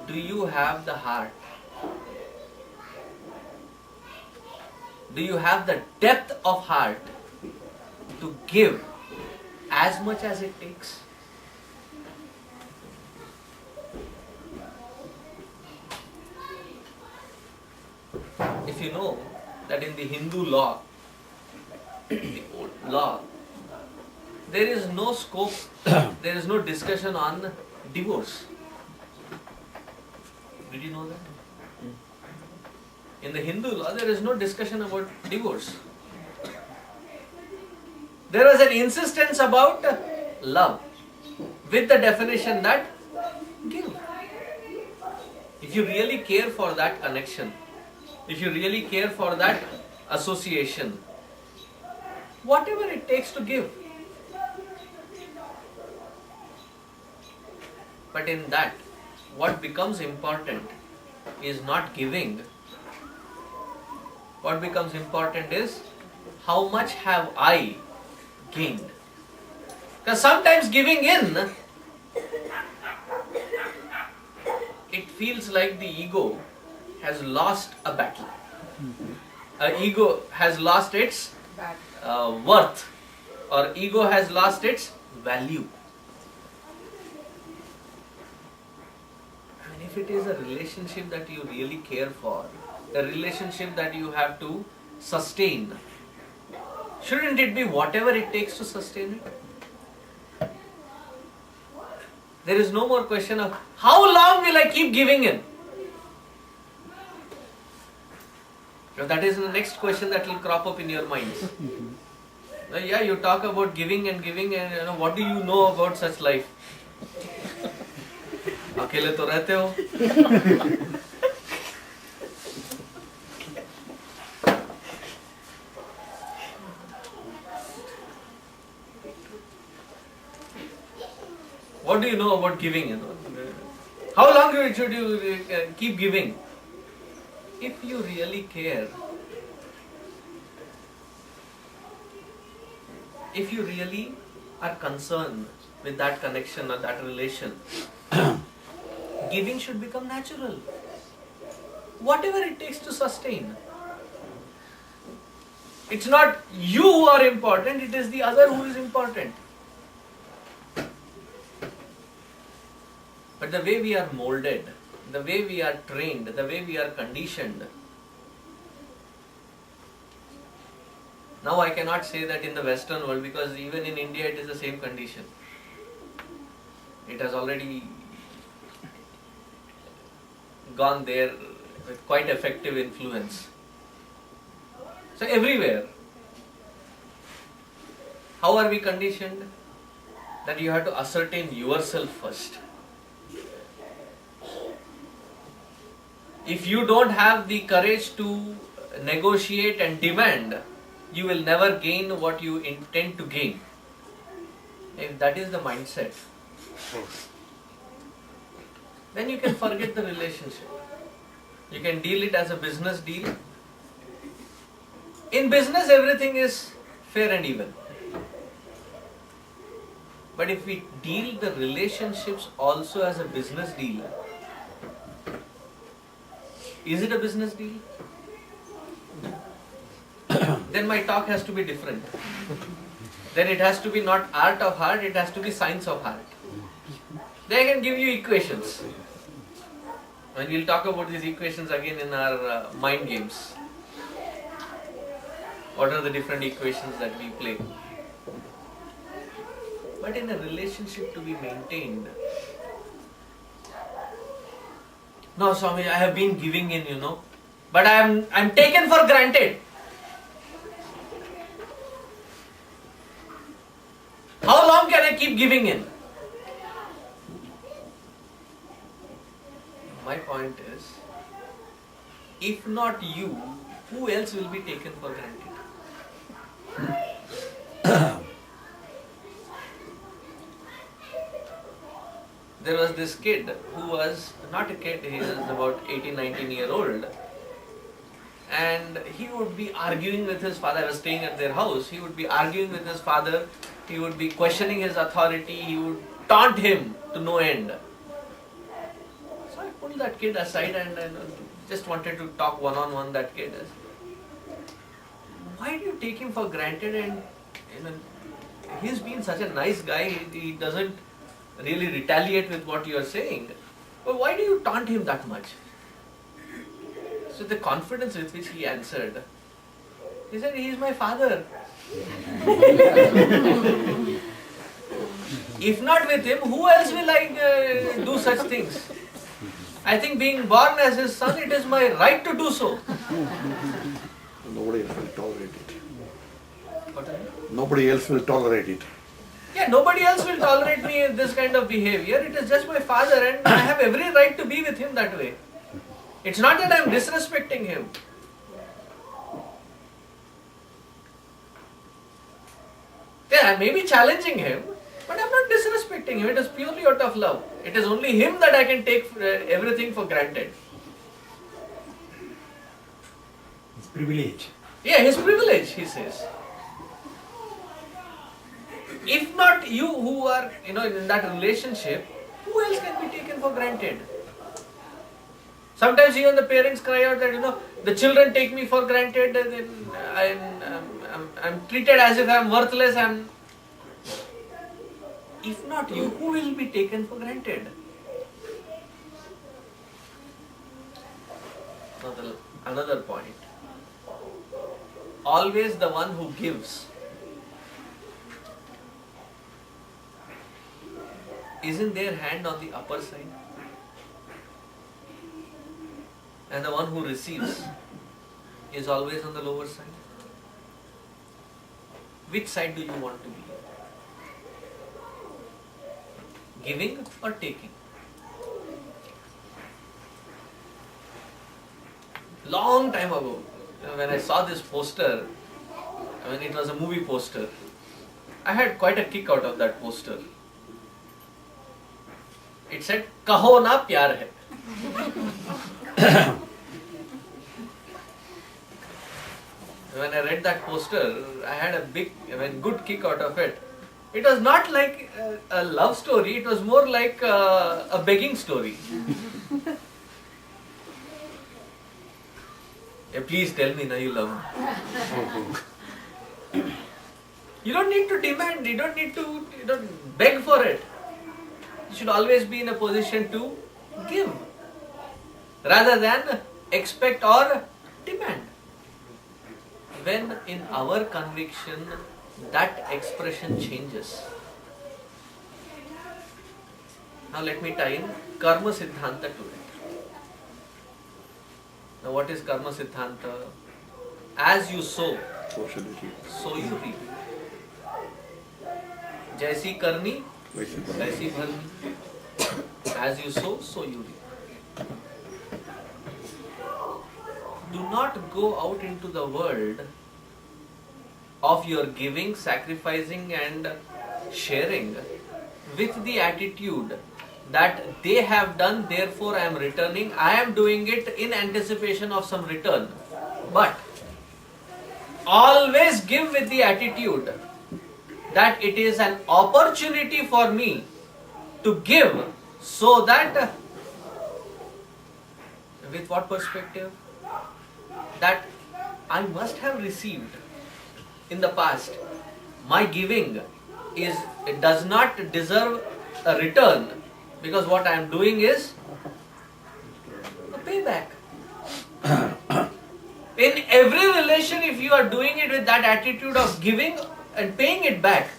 do you have the heart? Do you have the depth of heart to give as much as it takes? If you know that in the Hindu law, the old law, there is no scope, there is no discussion on divorce. Did you know that? In the Hindu law, there is no discussion about divorce. There was an insistence about love, with the definition that give. If you really care for that connection, if you really care for that association, whatever it takes to give. But in that, what becomes important is not giving. What becomes important is how much have I gained. Because sometimes giving in, it feels like the ego has lost a battle. Ego has lost its worth, or ego has lost its value. And if it is a relationship that you really care for, a relationship that you have to sustain, shouldn't it be whatever it takes to sustain it? There is no more question of how long will I keep giving in? Now that is the next question that will crop up in your minds. Yeah, you talk about giving and what do you know about such life? अकेले तो रहते हो. about giving, How long should you keep giving? If you really care, if you really are concerned with that connection or that relation, giving should become natural. Whatever it takes to sustain. It's not you who are important, it is the other who is important. But the way we are molded, the way we are trained, the way we are conditioned, now I cannot say that in the Western world, because even in India it is the same condition. It has already gone there with quite effective influence. So everywhere, how are we conditioned? That you have to ascertain yourself first. If you don't have the courage to negotiate and demand, you will never gain what you intend to gain. If that is the mindset, then you can forget the relationship. You can deal it as a business deal. In business, everything is fair and even. But if we deal the relationships also as a business deal, is it a business deal? Then my talk has to be different. Then it has to be not art of heart, it has to be science of heart. Then I can give you equations. And we'll talk about these equations again in our mind games. What are the different equations that we play? But in a relationship to be maintained, no, Swami, I have been giving in, but I'm taken for granted. How long can I keep giving in? My point is, if not you, who else will be taken for granted? There was this kid who was not a kid, he was about 18-19 years old, and he would be arguing with his father. I was staying at their house. He would be arguing with his father, he would be questioning his authority, he would taunt him to no end. So I pulled that kid aside and just wanted to talk one-on-one that kid. Why do you take him for granted? And he's been such a nice guy, he doesn't really retaliate with what you are saying. But why do you taunt him that much? So the confidence with which he answered, he said, he is my father. If not with him, who else will I do such things? I think being born as his son, it is my right to do so. Nobody else will tolerate it. What is it? Nobody else will tolerate it. Yeah, nobody else will tolerate me in this kind of behavior. It is just my father and I have every right to be with him that way. It's not that I am disrespecting him. Yeah, I may be challenging him, but I am not disrespecting him. It is purely out of love. It is only him that I can take everything for granted. It's privilege. Yeah, his privilege, he says. If not you who are, in that relationship, who else can be taken for granted? Sometimes even the parents cry out that, the children take me for granted, I'm treated as if I'm worthless. If not you, who will be taken for granted? Another point. Always the one who gives isn't their hand on the upper side? And the one who receives is always on the lower side? Which side do you want to be? Giving or taking? Long time ago, when I saw this poster, it was a movie poster, I had quite a kick out of that poster. It said, "Kaho na pyar hai." When I read that poster, I had a good kick out of it. It was not like a love story, it was more like a begging story. Please tell me now you love me. You don't need to demand, you don't beg for it. You should always be in a position to give rather than expect or demand. When in our conviction that expression changes. Now let me tie in Karma Siddhanta to it. Now what is Karma Siddhanta? As you sow, So shall it be. so you reap. Jaisi karni, Like it. वैसी भरनी. As you sow, so you reap. Do not go out into the world of your giving, sacrificing and sharing with the attitude that they have done, therefore I am returning. I am doing it in anticipation of some return. But always give with the attitude that it is an opportunity for me to give, so that with what perspective? That I must have received in the past. My giving does not deserve a return, because what I am doing is a payback. In every relation, if you are doing it with that attitude of giving and paying it back,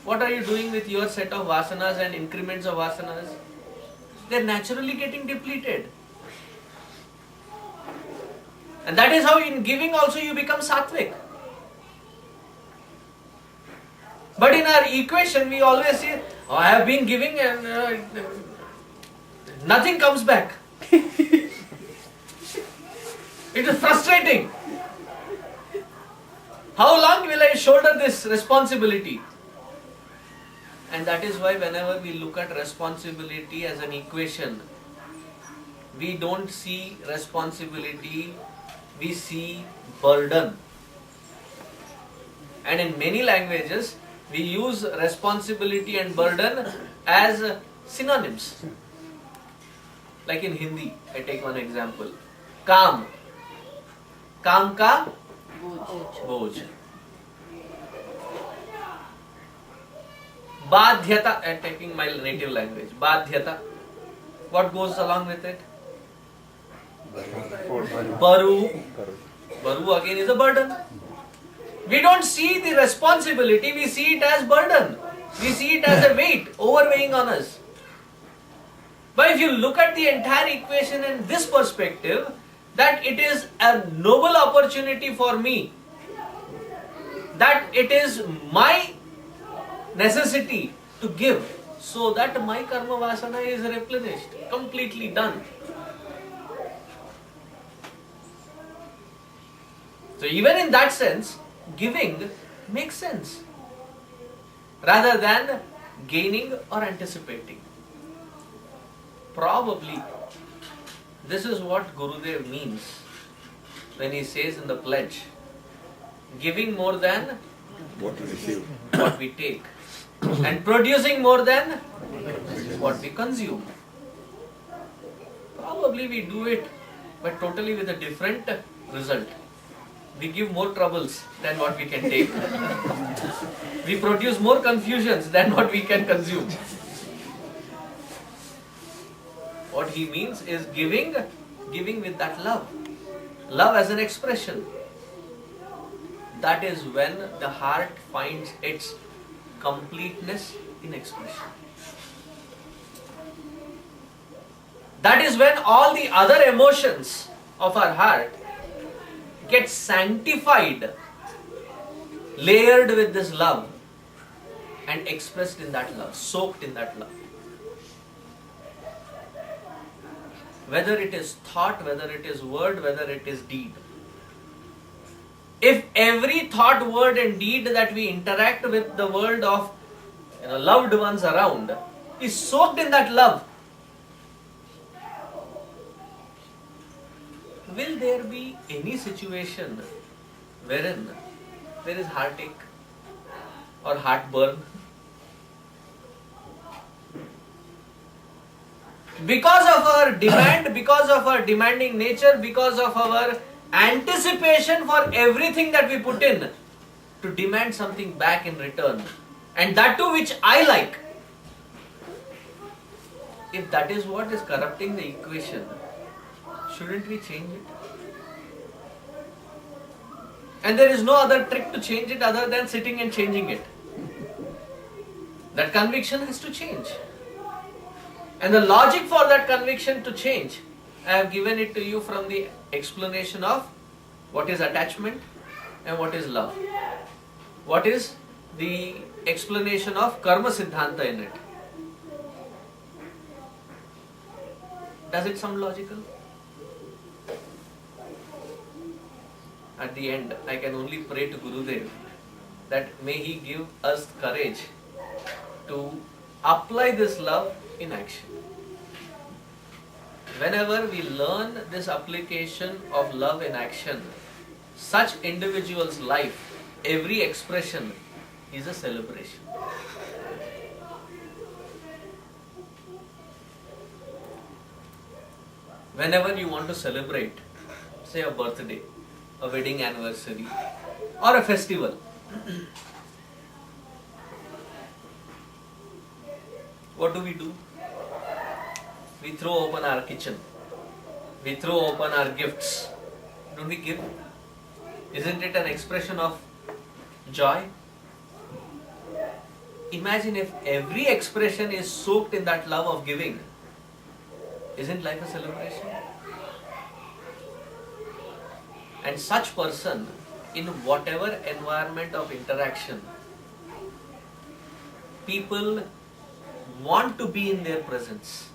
what are you doing with your set of vasanas and increments of vasanas? They are naturally getting depleted. And that is how in giving also you become sattvic. But in our equation we always say, oh, I have been giving and nothing comes back. It is frustrating. How long will I shoulder this responsibility? And that is why whenever we look at responsibility as an equation, we don't see responsibility, we see burden. And in many languages, we use responsibility and burden as synonyms. Like in Hindi, I take one example. Kaam. Kaam ka boj. Badhyata, I am taking my native language. Badhyata. What goes along with it? Baru. Baru again is a burden. We don't see the responsibility, we see it as burden. We see it as a weight overweighing on us. But if you look at the entire equation in this perspective, that it is a noble opportunity for me, that it is my necessity to give, so that my karma vasana is replenished, completely done. So even in that sense, giving makes sense rather than gaining or anticipating. Probably this is what Gurudev means when he says in the pledge, giving more than What we receive. what we take and producing more than what we consume. Probably we do it, but totally with a different result. We give more troubles than what we can take. We produce more confusions than what we can consume. What he means is giving with that love. Love as an expression. That is when the heart finds its completeness in expression. That is when all the other emotions of our heart get sanctified, layered with this love and expressed in that love, soaked in that love. Whether it is thought, whether it is word, whether it is deed. If every thought, word and deed that we interact with the world of loved ones around is soaked in that love, will there be any situation wherein there is heartache or heartburn? Because of our demand, because of our demanding nature, because of our anticipation for everything that we put in, to demand something back in return, and that too which I like. If that is what is corrupting the equation, shouldn't we change it? And there is no other trick to change it other than sitting and changing it. That conviction has to change. And the logic for that conviction to change, I have given it to you from the explanation of what is attachment and what is love. What is the explanation of karma siddhanta in it? Does it sound logical? At the end, I can only pray to Gurudev that may he give us courage to apply this love in action. Whenever we learn this application of love in action, such individual's life, every expression is a celebration. Whenever you want to celebrate, say a birthday, a wedding anniversary, or a festival, what do? We throw open our kitchen. We throw open our gifts. Don't we give? Isn't it an expression of joy? Imagine if every expression is soaked in that love of giving. Isn't life a celebration? And such person, in whatever environment of interaction, people want to be in their presence.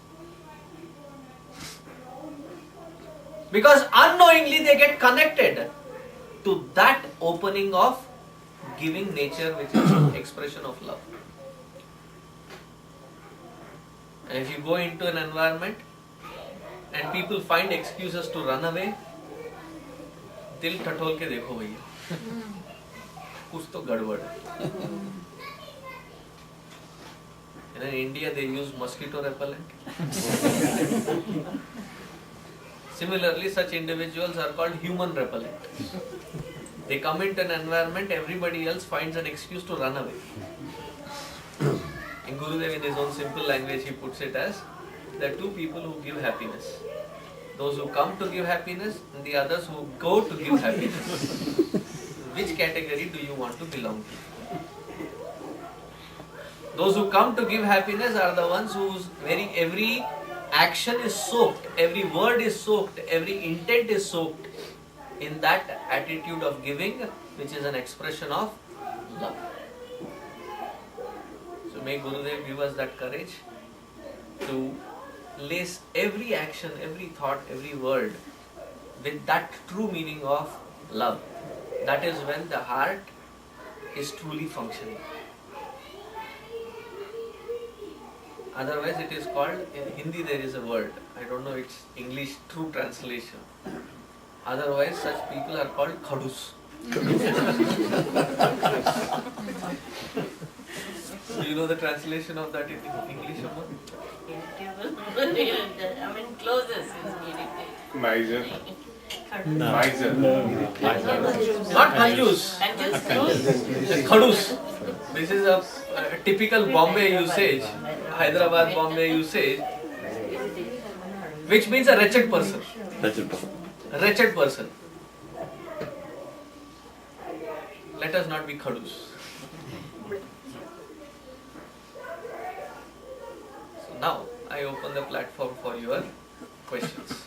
Because unknowingly they get connected to that opening of giving nature, which is an expression of love. And if you go into an environment and people find excuses to run away, दिल ठठोल के देखो भैया, कुछ तो गड़बड़ है. In India they use mosquito repellent. Similarly, such individuals are called human repellent. They come into an environment, everybody else finds an excuse to run away. In Gurudev, in his own simple language, he puts it as, there are two people who give happiness. Those who come to give happiness and the others who go to give happiness. Which category do you want to belong to? Those who come to give happiness are the ones whose every action is soaked, every word is soaked, every intent is soaked in that attitude of giving, which is an expression of love. So may Gurudev give us that courage to lace every action, every thought, every word with that true meaning of love. That is when the heart is truly functioning. Otherwise it is called, in Hindi there is a word, I don't know its English true translation. Otherwise such people are called khadus. Do you know the translation of that in English, Amma? I mean, closest is Miser. Miser. Not kanjus. Khadus. This is a typical Bombay usage, Hyderabad Bombay usage, which means a wretched person. A wretched person. Let us not be khadus. So now I open the platform for your questions.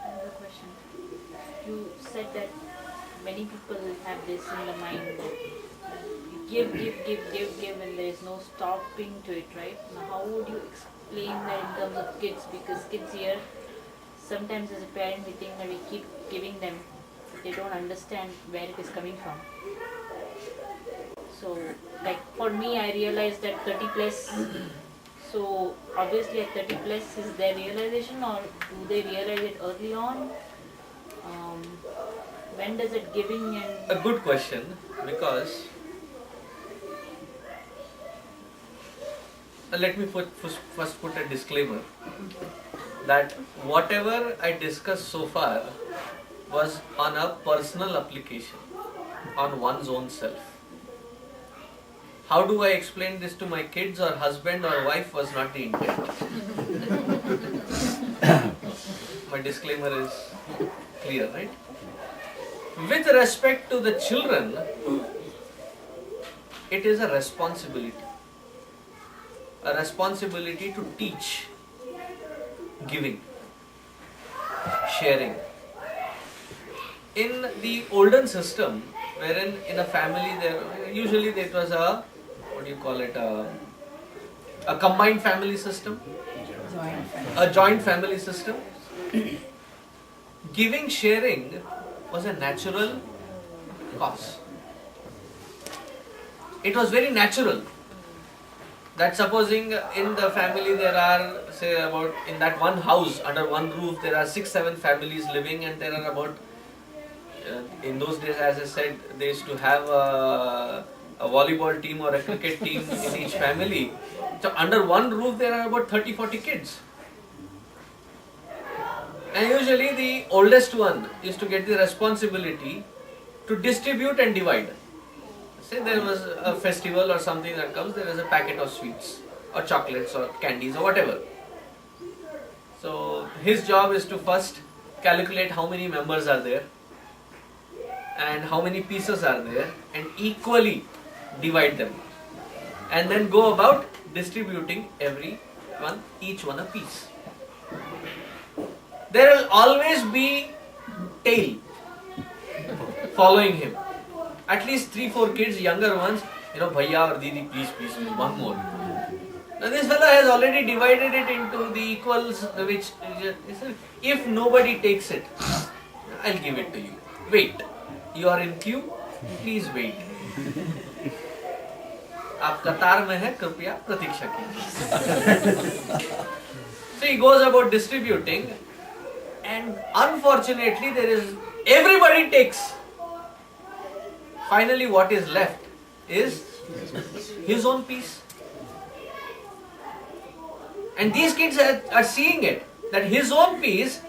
Another question. You said that many people have this in the mind that you give and there is no stopping to it, right? Now how would you explain that in terms of kids? Because kids here, sometimes as a parent we think that we keep giving them, but they don't understand where it is coming from. So, like for me, I realized that 30 plus. So obviously at 30 plus is their realization, or do they realize it early on? When does it giving and A good question, because let me first put a disclaimer that whatever I discussed so far was on a personal application, on one's own self. How do I explain this to my kids or husband or wife was not the intent. My disclaimer is clear, right? With respect to the children, it is a responsibility. A responsibility to teach, giving, sharing. In the olden system, wherein in a family usually there was a, what do you call it, a combined family system, a joint family system. Giving, sharing was a natural cause. It was very natural that supposing in the family there are, say about, in that one house under one roof there are 6-7 families living, and there are about, in those days, as I said, they used to have a volleyball team or a cricket team in each family. So under one roof there are about 30-40 kids. And usually the oldest one used to get the responsibility to distribute and divide. Say there was a festival or something that comes, there is a packet of sweets or chocolates or candies or whatever. So his job is to first calculate how many members are there and how many pieces are there, and equally divide them, and then go about distributing each one a piece. There will always be tail following him. At least 3-4 kids, younger ones, bhaiya or didi, please, one more. Now this fellow has already divided it into the equals, which, if nobody takes it, I'll give it to you. Wait, you are in queue, please wait. आप कतार में हैं, कृपया प्रतीक्षा कीजिए. So he goes about distributing, and unfortunately everybody takes. Finally what is left is his own piece. And these kids are seeing it, that his own piece,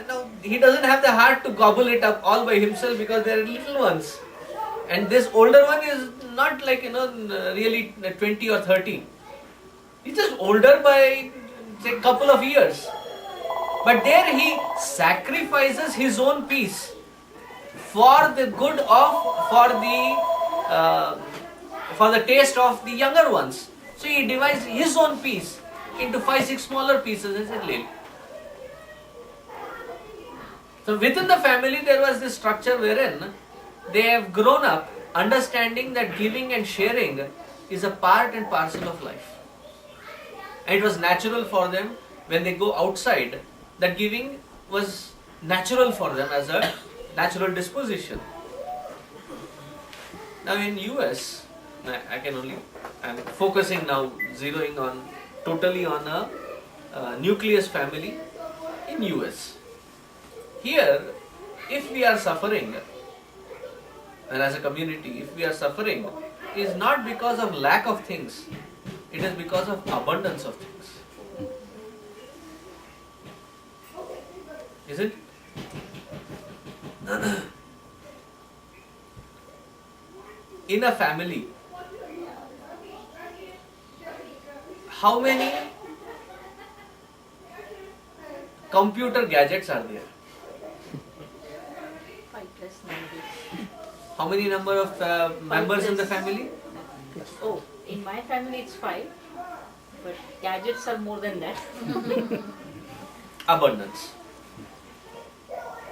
now he doesn't have the heart to gobble it up all by himself because they are little ones. And this older one is not like, really 20 or 30. He's just older by, say, a couple of years. But there he sacrifices his own piece for the good of, for the taste of the younger ones. So he divides his own piece into 5-6 smaller pieces and said, "Lele." So within the family there was this structure wherein they have grown up understanding that giving and sharing is a part and parcel of life. And it was natural for them when they go outside, that giving was natural for them as a natural disposition. Now in US, I'm focusing now, zeroing on totally on a nucleus family in US. Here, if we are suffering, and as a community, if we are suffering, it is not because of lack of things, it is because of abundance of things. Is it? In a family, how many computer gadgets are there? 5 plus maybe. How many number of members in the family? Oh, in my family it's 5, but gadgets are more than that. Abundance.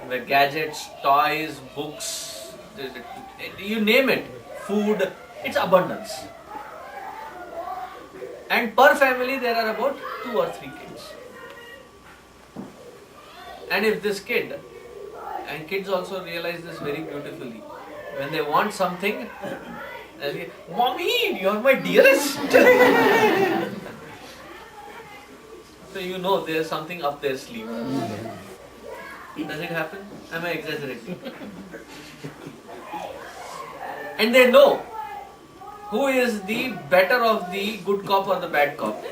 The gadgets, toys, books, you name it, food, it's abundance. And per family there are about 2 or 3 kids. And if this kid, and kids also realize this very beautifully, when they want something, And he, Mommy, you're my dearest. So you know there's something up their sleeve. Does it happen? Am I exaggerating? And they know who is the better of the good cop or the bad cop.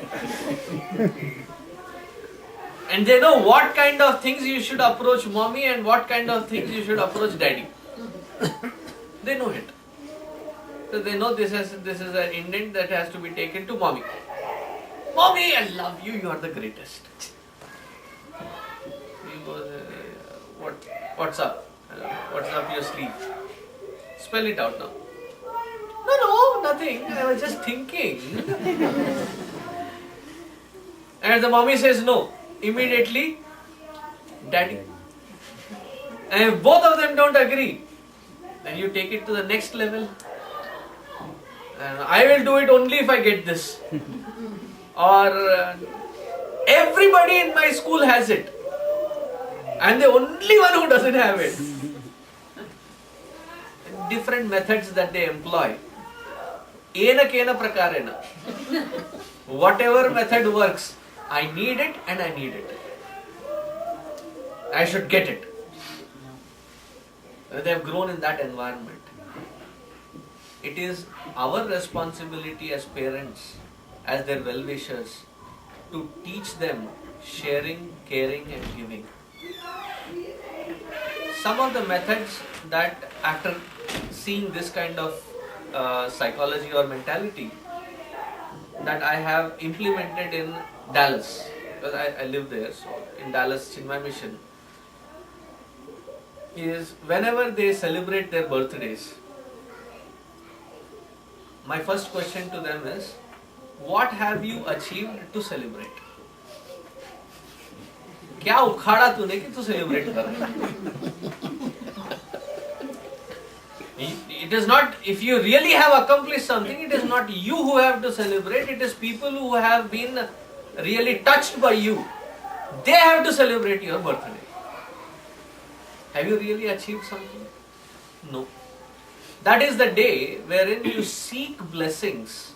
And they know what kind of things you should approach mommy and what kind of things you should approach daddy. They know it. So they know this is an indent that has to be taken to mommy. Mommy, I love you. You are the greatest. He goes, what's up? What's up your sleeve? Spell it out now. No, nothing. I was just thinking. And the mommy says no. Immediately, daddy. And if both of them don't agree, then you take it to the next level. And I will do it only if I get this. Or everybody in my school has it. I'm the only one who doesn't have it. Different methods that they employ. Ena kena prakarena. Whatever method works, I need it and I need it. I should get it. They have grown in that environment. It is our responsibility as parents, as their well-wishers, to teach them sharing, caring and giving. Some of the methods that after seeing this kind of psychology or mentality that I have implemented in Dallas, because I live there, so in Dallas, Chinmay Mission, is whenever they celebrate their birthdays, my first question to them is, what have you achieved to celebrate? क्या उखाड़ा तूने कि तू celebrate कर रहा है? It is not, if you really have accomplished something, it is not you who have to celebrate, it is people who have been really touched by you. They have to celebrate your birthday. Have you really achieved something? No. That is the day wherein you seek blessings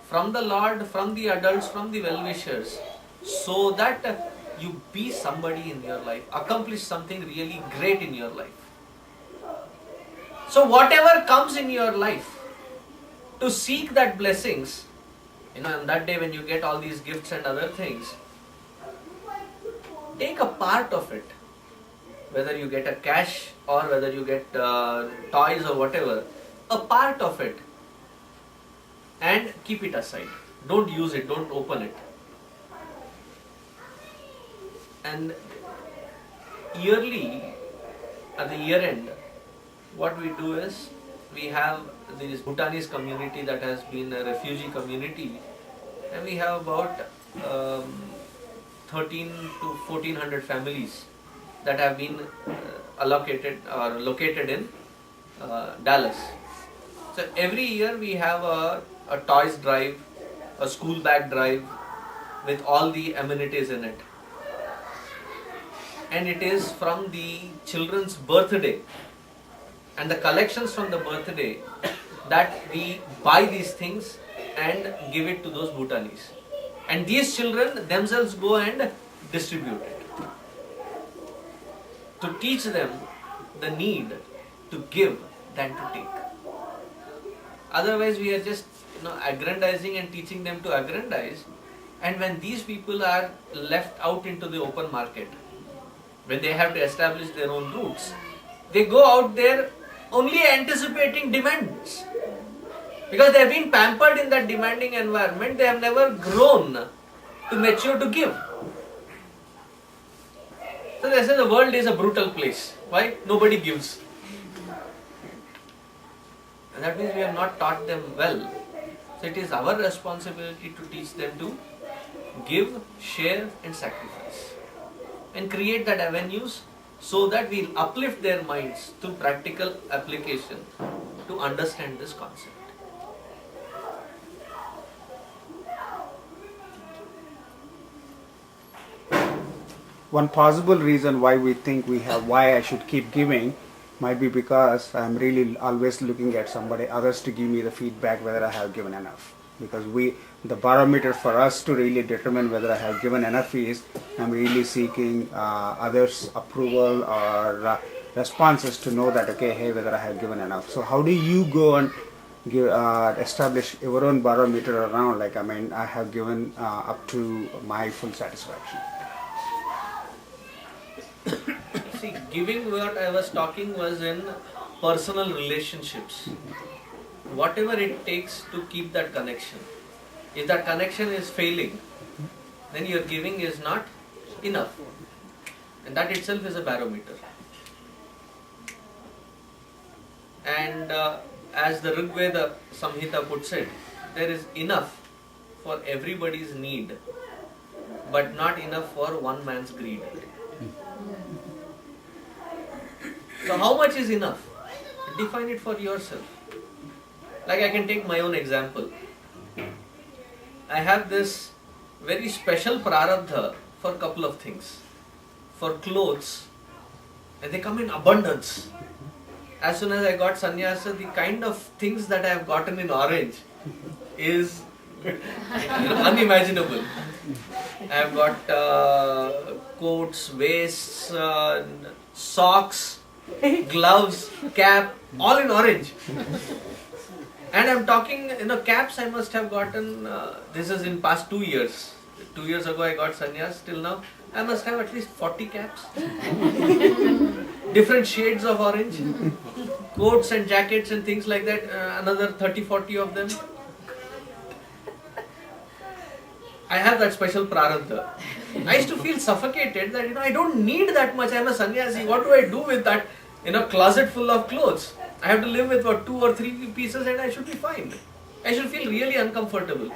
from the Lord, from the adults, from the well-wishers, so that you be somebody in your life, accomplish something really great in your life. So whatever comes in your life, to seek that blessings, on that day when you get all these gifts and other things, take a part of it. Whether you get a cash or whether you get toys or whatever, a part of it, and keep it aside. Don't use it, don't open it. And yearly, at the year end, what we do is, we have this Bhutanese community that has been a refugee community, and we have about 13 to 1400 families that have been allocated or located in Dallas. So every year we have a toys drive, a school bag drive with all the amenities in it. And it is from the children's birthday and the collections from the birthday that we buy these things and give it to those Bhutanese. And these children themselves go and distribute it. To teach them the need to give than to take. Otherwise we are just aggrandizing and teaching them to aggrandize, and when these people are left out into the open market, when they have to establish their own roots, they go out there only anticipating demands. Because they have been pampered in that demanding environment, they have never grown to mature to give. So they say the world is a brutal place. Why? Nobody gives. And that means we have not taught them well. So it is our responsibility to teach them to give, share and sacrifice. And create that avenues so that we will uplift their minds through practical application to understand this concept. One possible reason why we think why I should keep giving might be because I'm really always looking at somebody others to give me the feedback whether I have given enough. Because the barometer for us to really determine whether I have given enough is I'm really seeking others' approval or responses to know that okay, hey, whether I have given enough. So how do you go and establish your own barometer around? Like, I mean, I have given up to my full satisfaction. See, giving what I was talking was in personal relationships. Whatever it takes to keep that connection. If that connection is failing, then your giving is not enough. And that itself is a barometer. And as the Rig Veda Samhita puts it, there is enough for everybody's need, but not enough for one man's greed. So how much is enough? Define it for yourself. Like I can take my own example. I have this very special prarabdha for a couple of things. For clothes, and they come in abundance. As soon as I got sannyasa, the kind of things that I have gotten in orange is unimaginable. I have got coats, waists, socks, gloves, cap, all in orange. And I'm talking, caps I must have gotten, this is in past 2 years. 2 years ago I got sannyas, till now I must have at least 40 caps. Different shades of orange. Coats and jackets and things like that, another 30-40 of them. I have that special prarabdha. I used to feel suffocated that I don't need that much. I'm a sannyasi. What do I do with that closet full of clothes? I have to live with 2 or 3 pieces and I should be fine. I should feel really uncomfortable.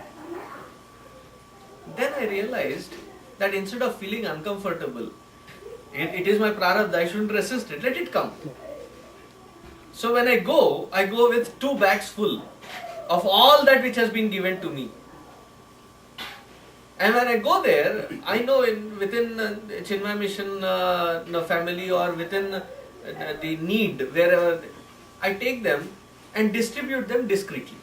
Then I realized that instead of feeling uncomfortable, it is my prarabdha, I shouldn't resist it, let it come. So when I go with 2 bags full of all that which has been given to me. And when I go there, I know within Chinmaya Mission family or within the need, wherever, I take them and distribute them discreetly.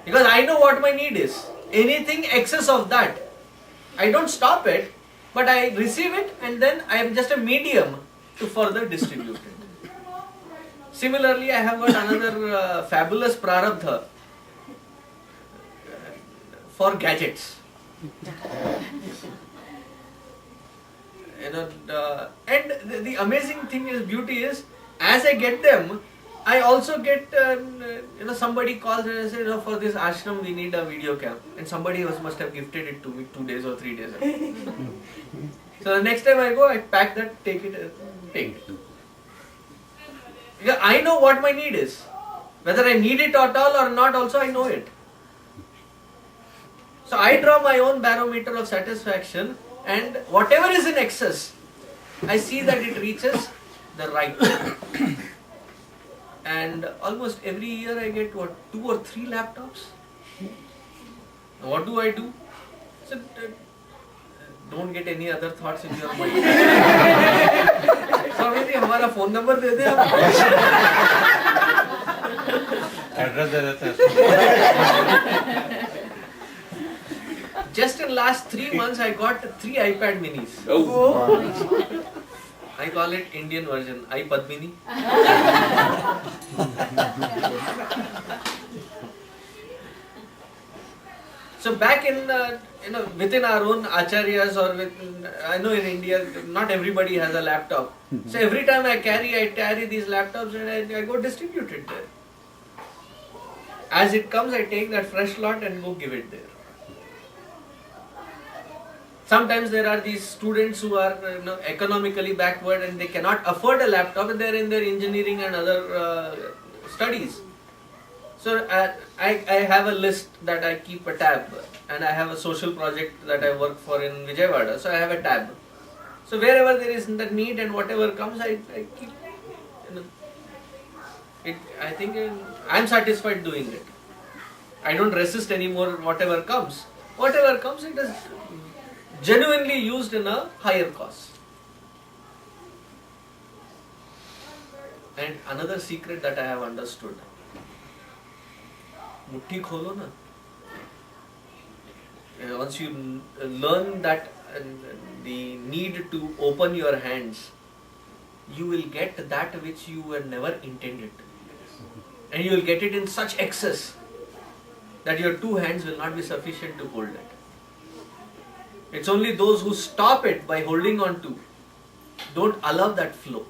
Because I know what my need is. Anything excess of that, I don't stop it, but I receive it and then I am just a medium to further distribute it. Similarly, I have got another fabulous prarabdha for gadgets. And the amazing thing is, beauty is, as I get them, I also get, somebody calls and says, for this ashram we need a video cam. And somebody else must have gifted it to me 2 days or 3 days ago. So the next time I go, I pack that, take it. Because I know what my need is. Whether I need it at all or not, also I know it. So I draw my own barometer of satisfaction, and whatever is in excess, I see that it reaches the right. And almost every year I get 2 or 3 laptops. What do I do? So don't get any other thoughts in your mind. Swami ji, हमारा phone number दे दे आप. Address दे देते हैं. Just in last 3 months, I got 3 iPad minis. Oh. I call it Indian version, iPadmini. So back in within our own acharyas or I know in India, not everybody has a laptop. So every time I carry these laptops and I go distribute it there. As it comes, I take that fresh lot and go give it there. Sometimes there are these students who are economically backward and they cannot afford a laptop and they are in their engineering and other studies. So I have a list that I keep a tab, and I have a social project that I work for in Vijayawada, so I have a tab. So wherever there is that need and whatever comes, I keep it. I think I am satisfied doing it. I don't resist anymore whatever comes. Whatever comes, it is genuinely used in a higher cause. And another secret that I have understood. Mutti kholo na. Once you learn that the need to open your hands, you will get that which you were never intended. And you will get it in such excess that your two hands will not be sufficient to hold it. It's only those who stop it by holding on to, don't allow that flow.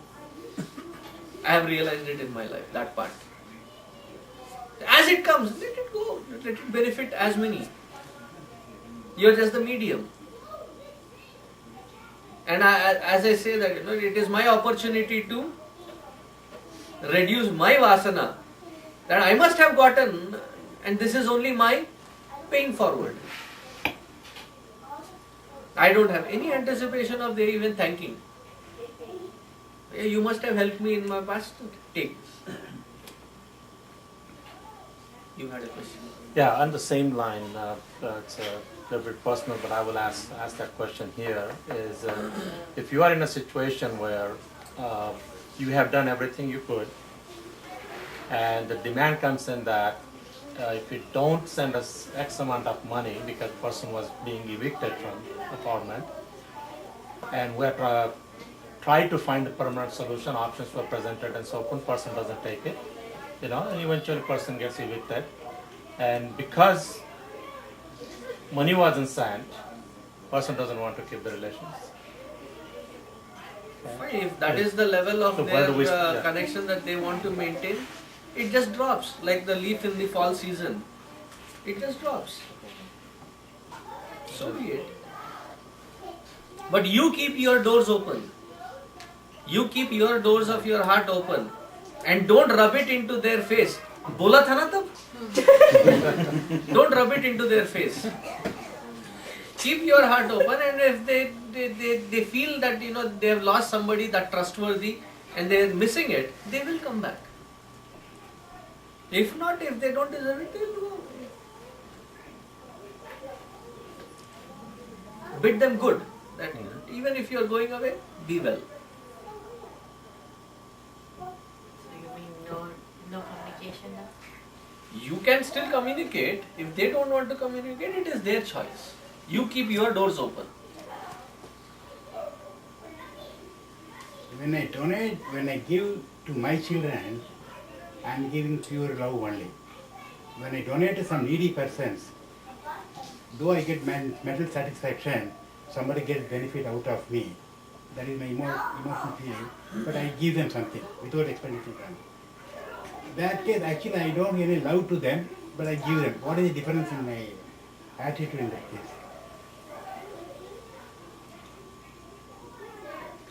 I have realized it in my life, that part. As it comes, let it go, let it benefit as many. You're just the medium. And as I say that, it is my opportunity to reduce my vasana that I must have gotten, and this is only my paying forward. I don't have any anticipation of their even thanking. You must have helped me in my past. Take this. You had a question. Yeah, on the same line, it's a little bit personal, but I will ask that question here. Is if you are in a situation where you have done everything you could, and the demand comes in that if you don't send us X amount of money because the person was being evicted from the apartment, and we're trying to find a permanent solution, options were presented and so on, person doesn't take it, and eventually person gets evicted. And because money wasn't sent, person doesn't want to keep the relations. Fine, if that is the level of So where do we- their connection that they want to maintain, it just drops like the leaf in the fall season. It just drops. So be it. But you keep your doors open. You keep your doors of your heart open and don't rub it into their face. Bola tha na tab? Don't rub it into their face. Keep your heart open, and if they feel that they have lost somebody that trustworthy and they are missing it, they will come back. If not, if they don't deserve it, they will go. Bid them good that even if you are going away, be well. So you mean no communication now? You can still communicate. If they don't want to communicate, it is their choice. You keep your doors open. When I donate, when I give to my children, I am giving pure love only. When I donate to some needy persons, though I get mental satisfaction, somebody gets benefit out of me. That is my emotional feeling. But I give them something without expecting them. That case, actually, I don't really love to them, but I give them. What is the difference in my attitude in that case?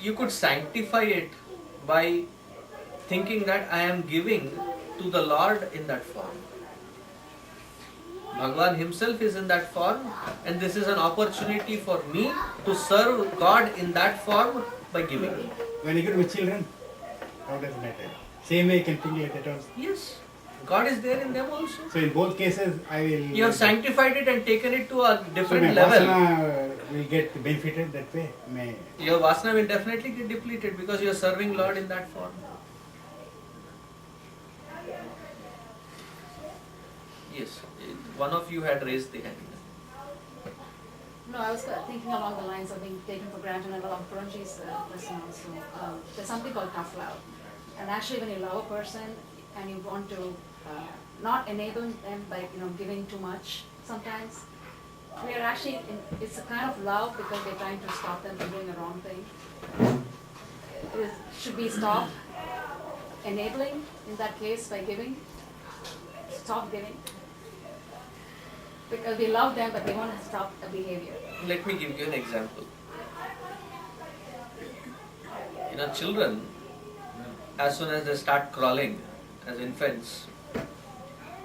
You could sanctify it by thinking that I am giving to the Lord in that form. Bhagavan himself is in that form, and this is an opportunity for me to serve God in that form by giving. When I give to my children, how does it matter? Same way I can think like that also. Yes, God is there in them also. So in both cases, I will. You have sanctified it and taken it to a so different my level. vasana will get benefited that way. Your vasana will definitely get depleted because you are serving Lord in that form. Yes, one of you had raised the hand. No, I was thinking along the lines of being taken for granted and along Puranji's lesson also. There's something called tough love. And actually when you love a person and you want to not enable them by giving too much sometimes, we are actually, it's a kind of love because we're trying to stop them from doing a wrong thing. Should we stop enabling in that case by giving? Stop giving? Because we love them, but we want to stop the behavior. Let me give you an example. Children, as soon as they start crawling as infants,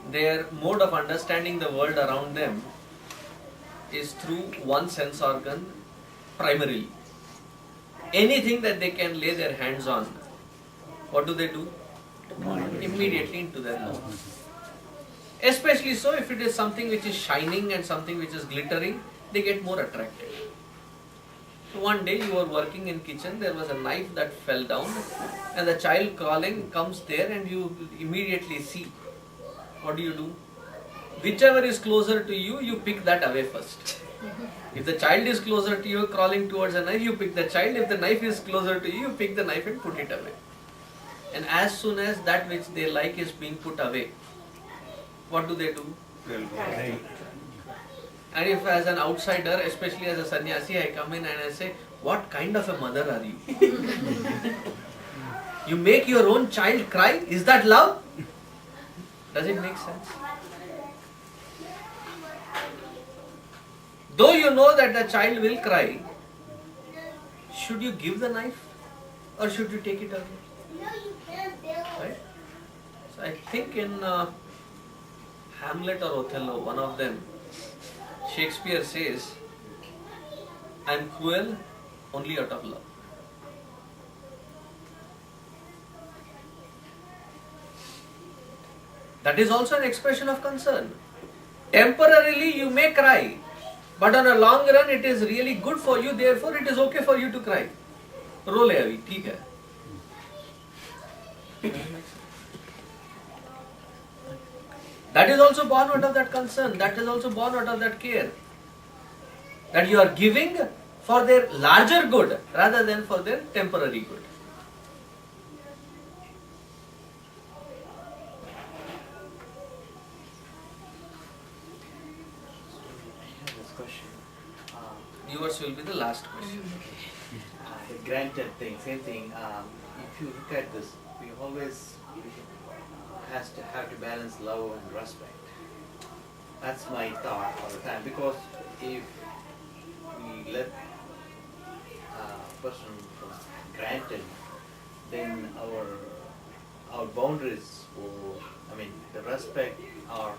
their mode of understanding the world around them is through one sense organ primarily. Anything that they can lay their hands on, what do? Immediately into their mouth. Especially so if it is something which is shining and something which is glittering, they get more attracted. So one day you were working in kitchen, there was a knife that fell down, and the child crawling comes there, and you immediately see. What do? Whichever is closer to you, you pick that away first. If the child is closer to you, crawling towards a knife, you pick the child. If the knife is closer to you, you pick the knife and put it away. And as soon as that which they like is being put away, what do? And if as an outsider, especially as a sannyasi, I come in and I say, what kind of a mother are you? You make your own child cry? Is that love? Does it make sense? Though you know that the child will cry, should you give the knife or should you take it away? Right? So I think in Hamlet or Othello, one of them, Shakespeare says, I am cruel only out of love. That is also an expression of concern. Temporarily you may cry, but on a long run it is really good for you, therefore it is okay for you to cry. रो ले अभी, ठीक है. That is also born out of that concern, that is also born out of that care. That you are giving for their larger good rather than for their temporary good. Question. Yours will be the last question. The granted thing, same thing. If you look at this, we always have to balance love and respect. That's my thought all the time. Because if we let a person for granted, then our boundaries, the respect are.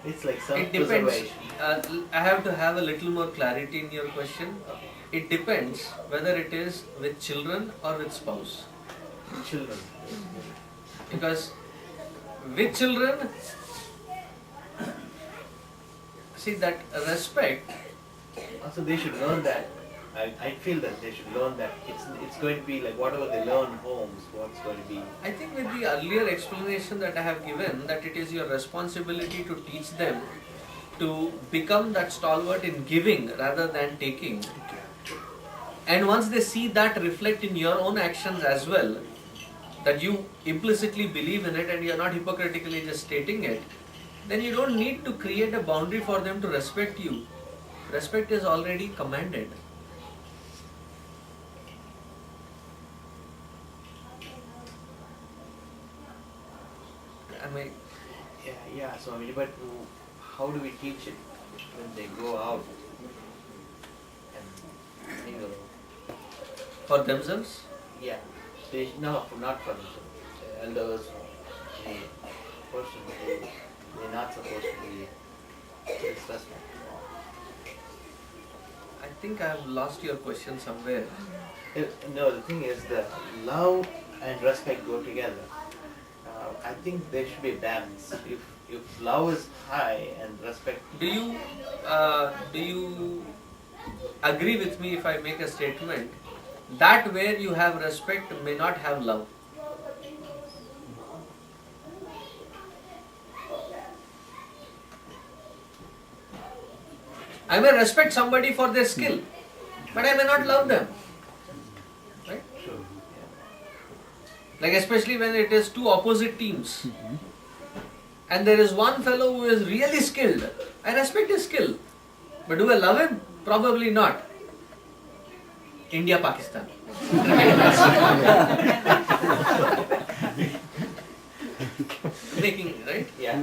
It's like It depends. self-preservation. I have to have a little more clarity in your question. It depends whether it is with children or with spouse. Children. Because with children, see that respect. Also, they should learn that. I feel that they should learn that it's going to be like whatever they learn homes, what's going to be. I think with the earlier explanation that I have given, that it is your responsibility to teach them to become that stalwart in giving rather than taking. And once they see that reflect in your own actions as well, that you implicitly believe in it and you are not hypocritically just stating it, then you don't need to create a boundary for them to respect you. Respect is already commanded. Yeah. So but how do we teach it when they go out and mingle? For themselves? Yeah. Not for themselves. Elders, the person who they're not supposed to be disrespectful. I think I have lost your question somewhere. No, the thing is that love and respect go together. I think there should be a balance. If love is high and respect. Do you agree with me if I make a statement that where you have respect may not have love? I may respect somebody for their skill, but I may not love them. Right? Sure. Like especially when it is two opposite teams. And there is one fellow who is really skilled. I respect his skill. But do I love him? Probably not. India, Pakistan. Making, right? Yeah.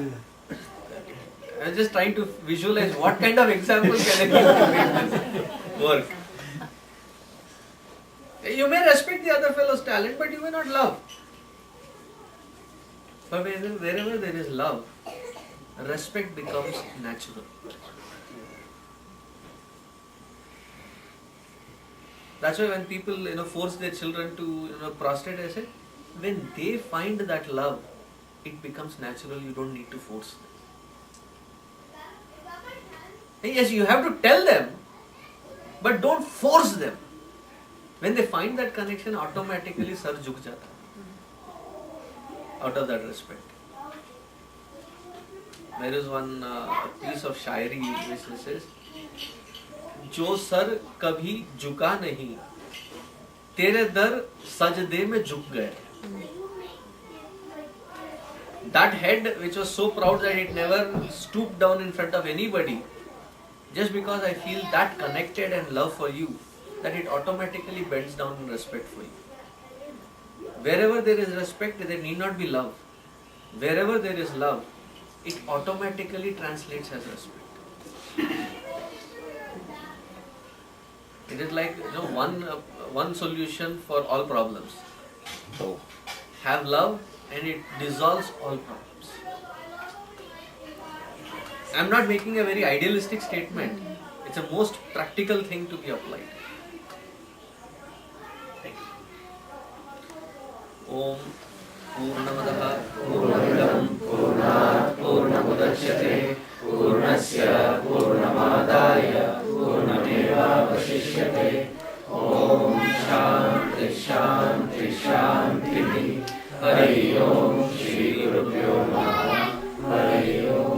I was just trying to visualize what kind of example can I give to make this work. You may respect the other fellow's talent, but you may not love. But wherever there is love, respect becomes natural. That's why when people force their children to prostrate, I say, when they find that love, it becomes natural. You don't need to force them. Yes, you have to tell them, but don't force them. When they find that connection, automatically sir झुक जाता है out of that respect. There is one piece of Shayari which says, जो sir कभी झुका नहीं तेरे दर सजदे में झुक गए. That head which was so proud that it never stooped down in front of anybody, just because I feel that connected and love for you, that it automatically bends down in respect for you. Wherever there is respect, there need not be love. Wherever there is love, it automatically translates as respect. It is like one solution for all problems. Oh. Have love and it dissolves all problems. I am not making a very idealistic statement. It's a most practical thing to be applied. Om Purnamadaha Purnamidam Purnat Purnamudachyate Purnasya Purnamadaya Purnameva Vasishyate. Om Shanti Shanti Shanti. Hari Om Shri Gurubhyo Namaha. Hari Om.